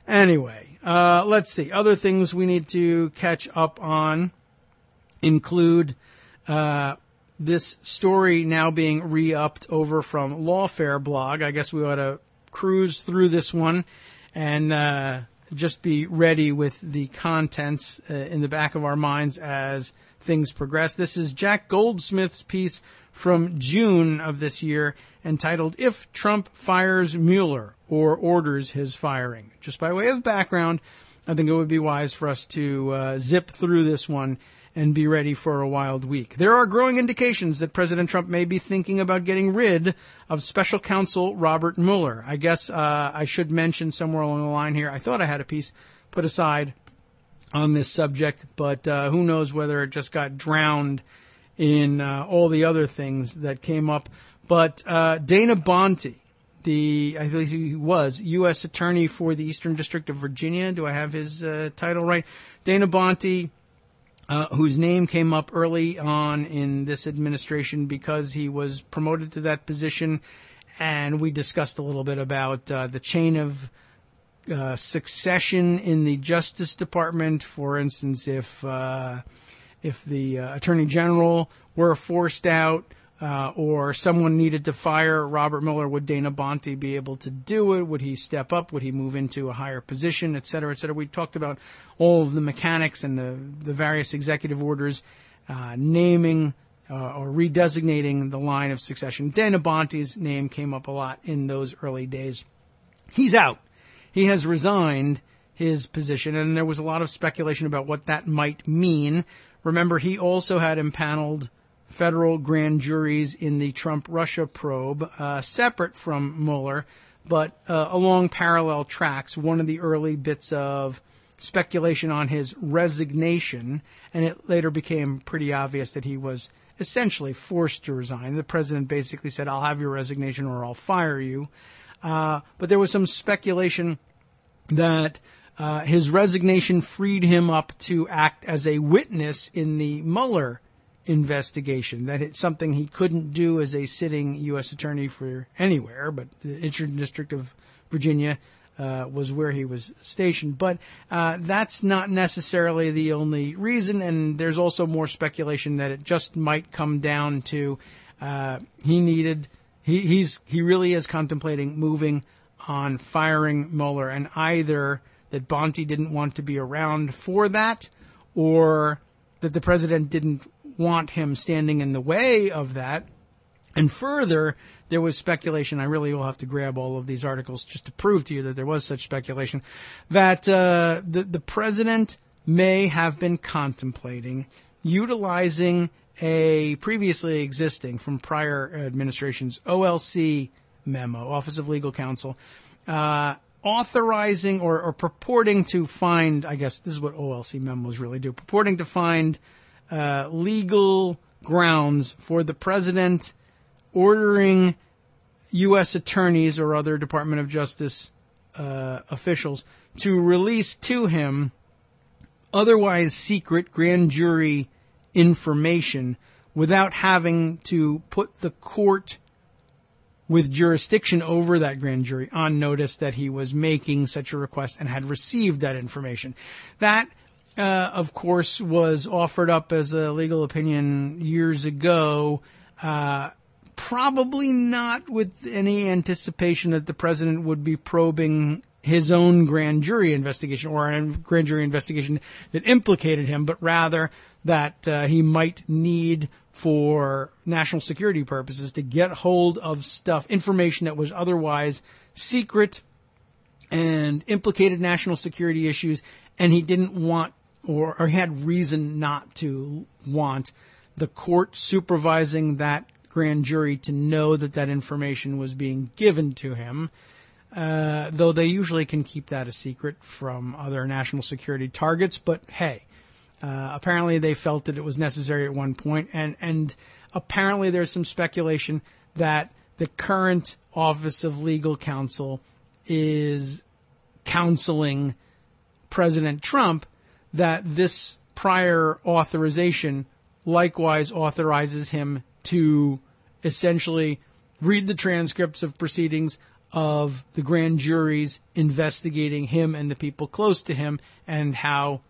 Anyway, let's see. Other things we need to catch up on include this story now being re-upped over from Lawfare blog. I guess we ought to cruise through this one and just be ready with the contents in the back of our minds as things progress. This is Jack Goldsmith's piece from June of this year entitled "If Trump Fires Mueller or Orders His Firing." Just by way of background, I think it would be wise for us to zip through this one and be ready for a wild week. There are growing indications that President Trump may be thinking about getting rid of special counsel Robert Mueller. I guess I should mention somewhere along the line here, I thought I had a piece put aside on this subject, but who knows whether it just got drowned in all the other things that came up. But Dana Bonte, I believe he was U.S. Attorney for the Eastern District of Virginia. Do I have his title right? Dana Bonte, whose name came up early on in this administration because he was promoted to that position. And we discussed a little bit about the chain of succession in the Justice Department. For instance, if the Attorney General were forced out, or someone needed to fire Robert Mueller, would Dana Bonte be able to do it? Would he step up? Would he move into a higher position, et cetera, et cetera? We talked about all of the mechanics and the various executive orders naming or redesignating the line of succession. Dana Bonte's name came up a lot in those early days. He's out. He has resigned his position, and there was a lot of speculation about what that might mean. Remember, he also had impaneled federal grand juries in the Trump-Russia probe, separate from Mueller, but along parallel tracks. One of the early bits of speculation on his resignation, and it later became pretty obvious that he was essentially forced to resign. The president basically said, I'll have your resignation or I'll fire you. But there was some speculation that his resignation freed him up to act as a witness in the Mueller investigation, that it's something he couldn't do as a sitting U.S. attorney for anywhere, but the Eastern District of Virginia was where he was stationed. But that's not necessarily the only reason, and there's also more speculation that it just might come down to he really is contemplating moving on firing Mueller, and either that Bonte didn't want to be around for that, or that the president didn't want him standing in the way of that. And further, there was speculation, I really will have to grab all of these articles just to prove to you that there was such speculation, that the president may have been contemplating utilizing a previously existing from prior administrations OLC memo, Office of Legal Counsel, authorizing or purporting to find, I guess this is what OLC memos really do, purporting to find legal grounds for the president ordering U.S. attorneys or other Department of Justice officials to release to him otherwise secret grand jury information without having to put the court with jurisdiction over that grand jury on notice that he was making such a request and had received that information. That, of course, was offered up as a legal opinion years ago, probably not with any anticipation that the president would be probing his own grand jury investigation or a grand jury investigation that implicated him, but rather that he might need for national security purposes to get hold of information that was otherwise secret and implicated national security issues, and he didn't want or had reason not to want the court supervising that grand jury to know that that information was being given to him, though they usually can keep that a secret from other national security targets. But hey, apparently they felt that it was necessary at one point, and apparently there's some speculation that the current Office of Legal Counsel is counseling President Trump that this prior authorization likewise authorizes him to essentially read the transcripts of proceedings of the grand juries investigating him and the people close to him and how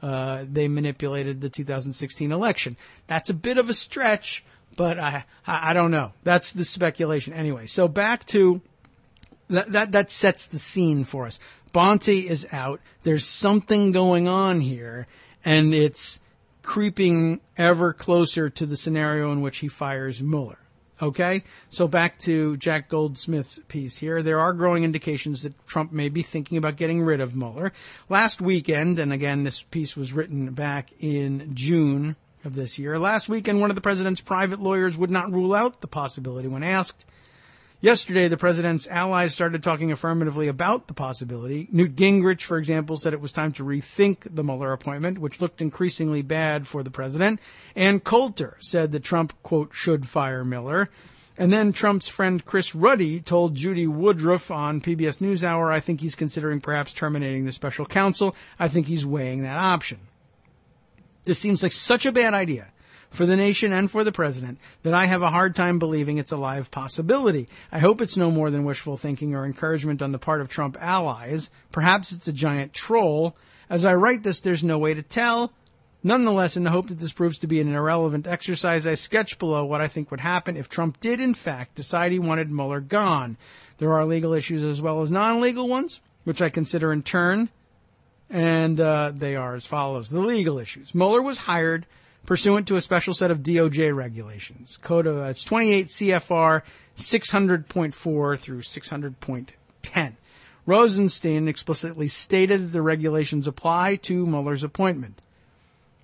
they manipulated the 2016 election. That's a bit of a stretch, but I don't know. That's the speculation anyway. So back to that sets the scene for us. Bonte is out. There's something going on here, and it's creeping ever closer to the scenario in which he fires Mueller. Okay? So back to Jack Goldsmith's piece here. There are growing indications that Trump may be thinking about getting rid of Mueller. Last weekend, and again, this piece was written back in June of this year. Last weekend, one of the president's private lawyers would not rule out the possibility when asked. Yesterday, the president's allies started talking affirmatively about the possibility. Newt Gingrich, for example, said it was time to rethink the Mueller appointment, which looked increasingly bad for the president. Ann Coulter said that Trump, quote, should fire Mueller. And then Trump's friend Chris Ruddy told Judy Woodruff on PBS NewsHour, I think he's considering perhaps terminating the special counsel. I think he's weighing that option. This seems like such a bad idea for the nation and for the president that I have a hard time believing it's a live possibility. I hope it's no more than wishful thinking or encouragement on the part of Trump allies. Perhaps it's a giant troll. As I write this, there's no way to tell. Nonetheless, in the hope that this proves to be an irrelevant exercise, I sketch below what I think would happen if Trump did, in fact, decide he wanted Mueller gone. There are legal issues as well as non-legal ones, which I consider in turn, and they are as follows. The legal issues. Mueller was hired pursuant to a special set of DOJ regulations. It's 28 CFR 600.4 through 600.10. Rosenstein explicitly stated that the regulations apply to Mueller's appointment.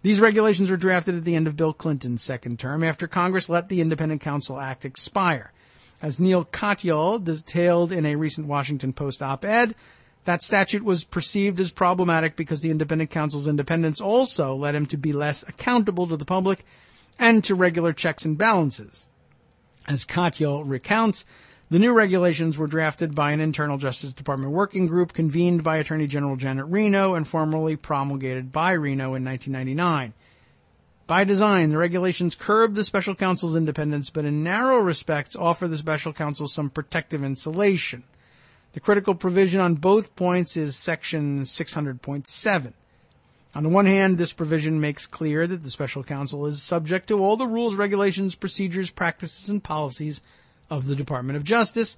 These regulations were drafted at the end of Bill Clinton's second term after Congress let the Independent Counsel Act expire. As Neil Katyal detailed in a recent Washington Post op-ed, that statute was perceived as problematic because the independent counsel's independence also led him to be less accountable to the public and to regular checks and balances. As Katyal recounts, the new regulations were drafted by an internal Justice Department working group convened by Attorney General Janet Reno and formally promulgated by Reno in 1999. By design, the regulations curb the special counsel's independence, but in narrow respects offer the special counsel some protective insulation. The critical provision on both points is Section 600.7. On the one hand, this provision makes clear that the special counsel is subject to all the rules, regulations, procedures, practices, and policies of the Department of Justice,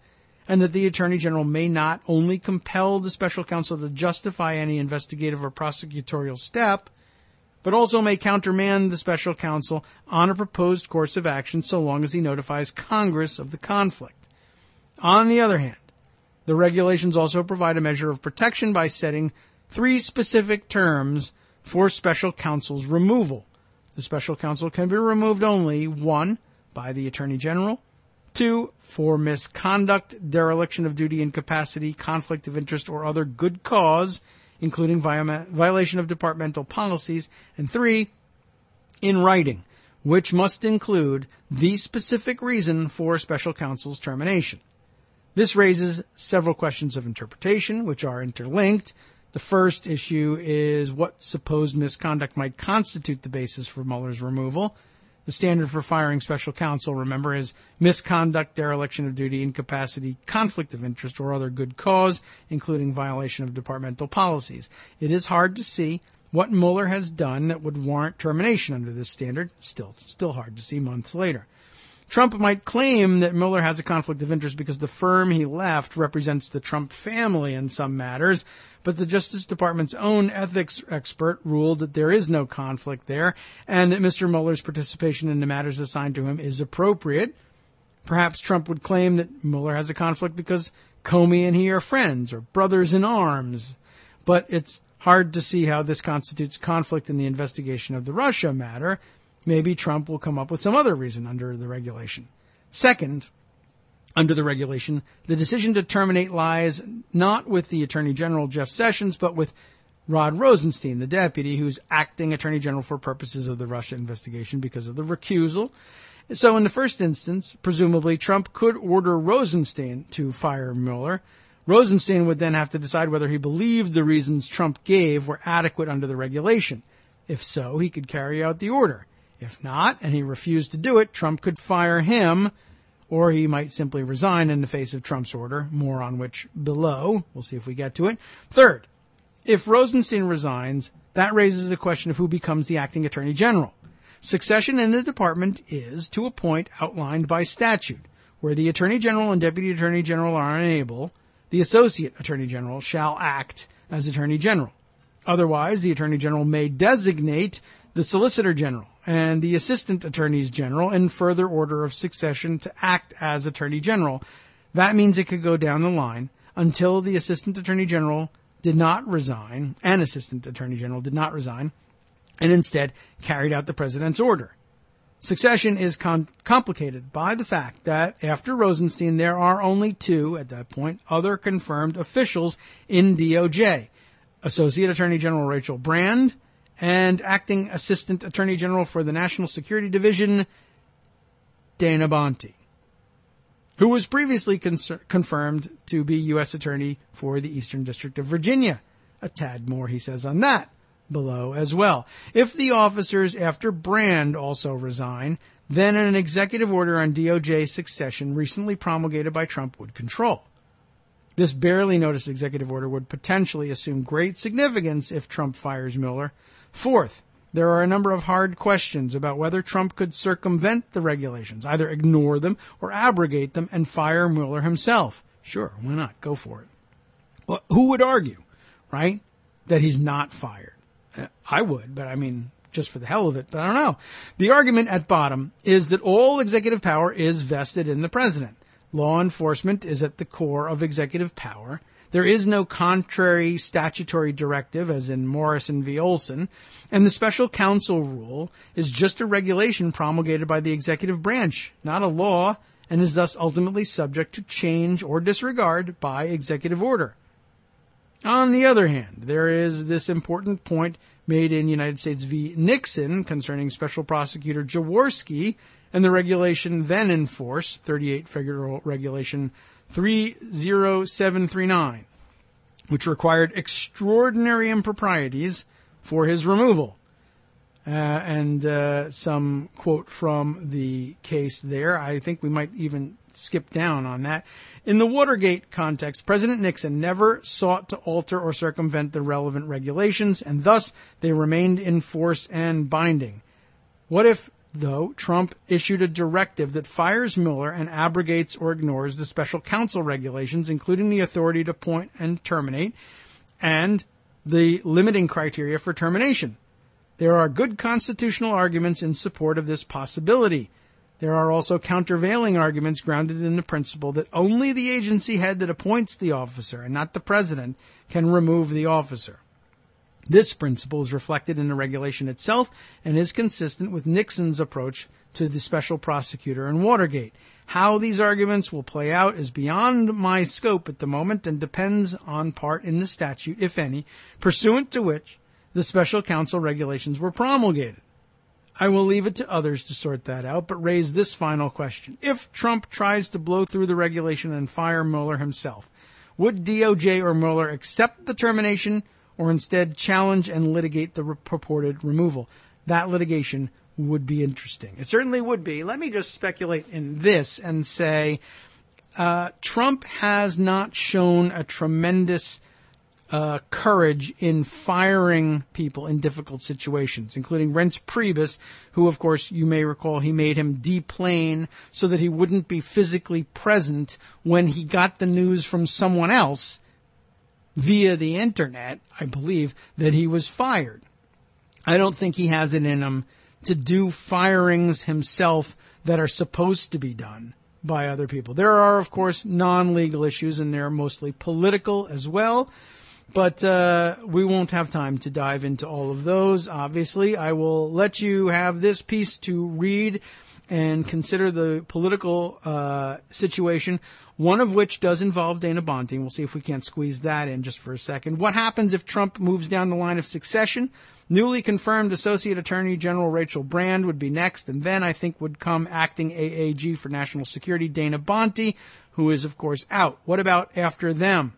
and that the Attorney General may not only compel the special counsel to justify any investigative or prosecutorial step, but also may countermand the special counsel on a proposed course of action so long as he notifies Congress of the conflict. On the other hand, the regulations also provide a measure of protection by setting 3 specific terms for special counsel's removal. The special counsel can be removed only, 1, by the Attorney General, 2, for misconduct, dereliction of duty, incapacity, conflict of interest, or other good cause, including violation of departmental policies, and 3, in writing, which must include the specific reason for special counsel's termination. This raises several questions of interpretation, which are interlinked. The first issue is what supposed misconduct might constitute the basis for Mueller's removal. The standard for firing special counsel, remember, is misconduct, dereliction of duty, incapacity, conflict of interest, or other good cause, including violation of departmental policies. It is hard to see what Mueller has done that would warrant termination under this standard. Still hard to see months later. Trump might claim that Mueller has a conflict of interest because the firm he left represents the Trump family in some matters, but the Justice Department's own ethics expert ruled that there is no conflict there and that Mr. Mueller's participation in the matters assigned to him is appropriate. Perhaps Trump would claim that Mueller has a conflict because Comey and he are friends or brothers in arms, but it's hard to see how this constitutes conflict in the investigation of the Russia matter. Maybe Trump will come up with some other reason under the regulation. Second, under the regulation, the decision to terminate lies not with the Attorney General, Jeff Sessions, but with Rod Rosenstein, the deputy, who's acting Attorney General for purposes of the Russia investigation because of the recusal. So in the first instance, presumably Trump could order Rosenstein to fire Mueller. Rosenstein would then have to decide whether he believed the reasons Trump gave were adequate under the regulation. If so, he could carry out the order. If not, and he refused to do it, Trump could fire him, or he might simply resign in the face of Trump's order, more on which below. We'll see if we get to it. Third, if Rosenstein resigns, that raises the question of who becomes the acting Attorney General. Succession in the department is to a point outlined by statute. Where the Attorney General and Deputy Attorney General are unable, the Associate Attorney General shall act as Attorney General. Otherwise, the Attorney General may designate the Solicitor General and the Assistant Attorneys General in further order of succession to act as Attorney General. That means it could go down the line until the Assistant Attorney General did not resign, and Assistant Attorney General did not resign, and instead carried out the President's order. Succession is complicated by the fact that after Rosenstein, there are only 2, at that point, other confirmed officials in DOJ. Associate Attorney General Rachel Brand and Acting Assistant Attorney General for the National Security Division, Dana Bonte, who was previously confirmed to be U.S. Attorney for the Eastern District of Virginia. A tad more, he says, on that below as well. If the officers after Brand also resign, then an executive order on DOJ succession recently promulgated by Trump would control. This barely noticed executive order would potentially assume great significance if Trump fires Mueller. Fourth, there are a number of hard questions about whether Trump could circumvent the regulations, either ignore them or abrogate them and fire Mueller himself. Sure, why not? Go for it. Well, who would argue, right, that he's not fired? I would, but I mean, just for the hell of it, but I don't know. The argument at bottom is that all executive power is vested in the president. Law enforcement is at the core of executive power. There is no contrary statutory directive, as in Morrison v. Olson, and the special counsel rule is just a regulation promulgated by the executive branch, not a law, and is thus ultimately subject to change or disregard by executive order. On the other hand, there is this important point made in United States v. Nixon concerning Special Prosecutor Jaworski and the regulation then in force, 38 Federal Regulation 30739, which required extraordinary improprieties for his removal. And some quote from the case there. I think we might even skip down on that. In the Watergate context, President Nixon never sought to alter or circumvent the relevant regulations, and thus they remained in force and binding. What if, though, Trump issued a directive that fires Mueller and abrogates or ignores the special counsel regulations, including the authority to appoint and terminate, and the limiting criteria for termination? There are good constitutional arguments in support of this possibility. There are also countervailing arguments grounded in the principle that only the agency head that appoints the officer, and not the president, can remove the officer. This principle is reflected in the regulation itself and is consistent with Nixon's approach to the special prosecutor in Watergate. How these arguments will play out is beyond my scope at the moment and depends on part in the statute, if any, pursuant to which the special counsel regulations were promulgated. I will leave it to others to sort that out, but raise this final question. If Trump tries to blow through the regulation and fire Mueller himself, would DOJ or Mueller accept the termination or instead challenge and litigate the purported removal? That litigation would be interesting. It certainly would be. Let me just speculate in this and say Trump has not shown a tremendous courage in firing people in difficult situations, including Reince Priebus, who, of course, you may recall, he made him deplane so that he wouldn't be physically present when he got the news from someone else via the internet, I believe, that he was fired. I don't think he has it in him to do firings himself that are supposed to be done by other people. There are, of course, non-legal issues, and they're mostly political as well. But we won't have time to dive into all of those. Obviously, I will let you have this piece to read and consider the political situation, one of which does involve Dana Bonte. We'll see if we can't squeeze that in just for a second. What happens if Trump moves down the line of succession? Newly confirmed Associate Attorney General Rachel Brand would be next, and then I think would come acting AAG for National Security Dana Bonte, who is, of course, out. What about after them?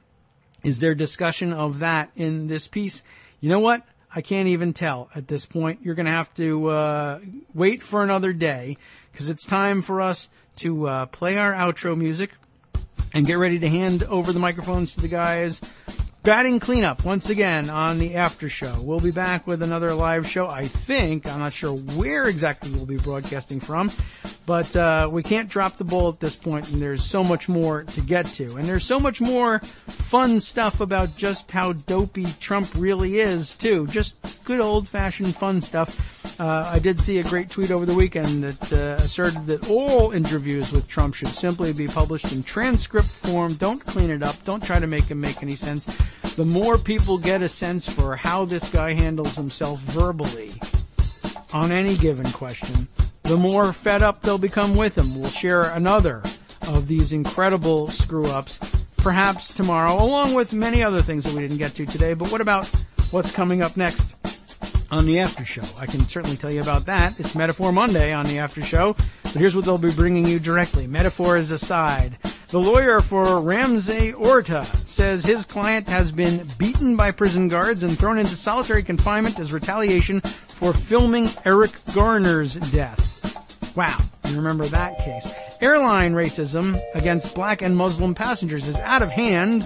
Is there discussion of that in this piece? You know what? I can't even tell at this point. You're going to have to wait for another day, because it's time for us to play our outro music and get ready to hand over the microphones to the guys batting cleanup once again on the after show. We'll be back with another live show, I think. I'm not sure where exactly we'll be broadcasting from, but we can't drop the ball at this point, and there's so much more to get to. And there's so much more fun stuff about just how dopey Trump really is, too. Just good old-fashioned fun stuff. I did see a great tweet over the weekend that asserted that all interviews with Trump should simply be published in transcript form. Don't clean it up. Don't try to make him make any sense. The more people get a sense for how this guy handles himself verbally on any given question, the more fed up they'll become with him. We'll share another of these incredible screw-ups, perhaps tomorrow, along with many other things that we didn't get to today. But what about what's coming up next on the After Show? I can certainly tell you about that. It's Metaphor Monday on the After Show, but here's what they'll be bringing you directly. Metaphors aside, the lawyer for Ramsey Orta says his client has been beaten by prison guards and thrown into solitary confinement as retaliation for filming Eric Garner's death. Wow, you remember that case. Airline racism against black and Muslim passengers is out of hand,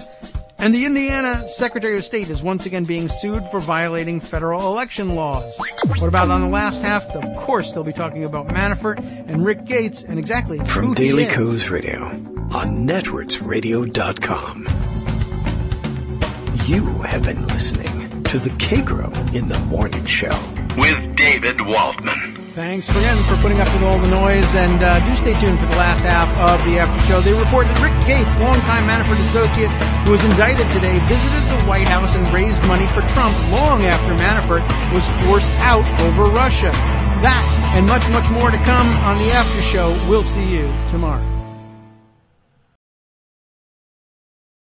And the Indiana Secretary of State is once again being sued for violating federal election laws. What about on the last half? Of course, they'll be talking about Manafort and Rick Gates and exactly From who Daily he is. Kos Radio on networksradio.com. You have been listening to the Kagro in the Morning Show with David Waldman. Thanks again for putting up with all the noise, and do stay tuned for the last half of the after show. They report that Rick Gates, longtime Manafort associate who was indicted today, visited the White House and raised money for Trump long after Manafort was forced out over Russia. That and much, much more to come on the after show. We'll see you tomorrow.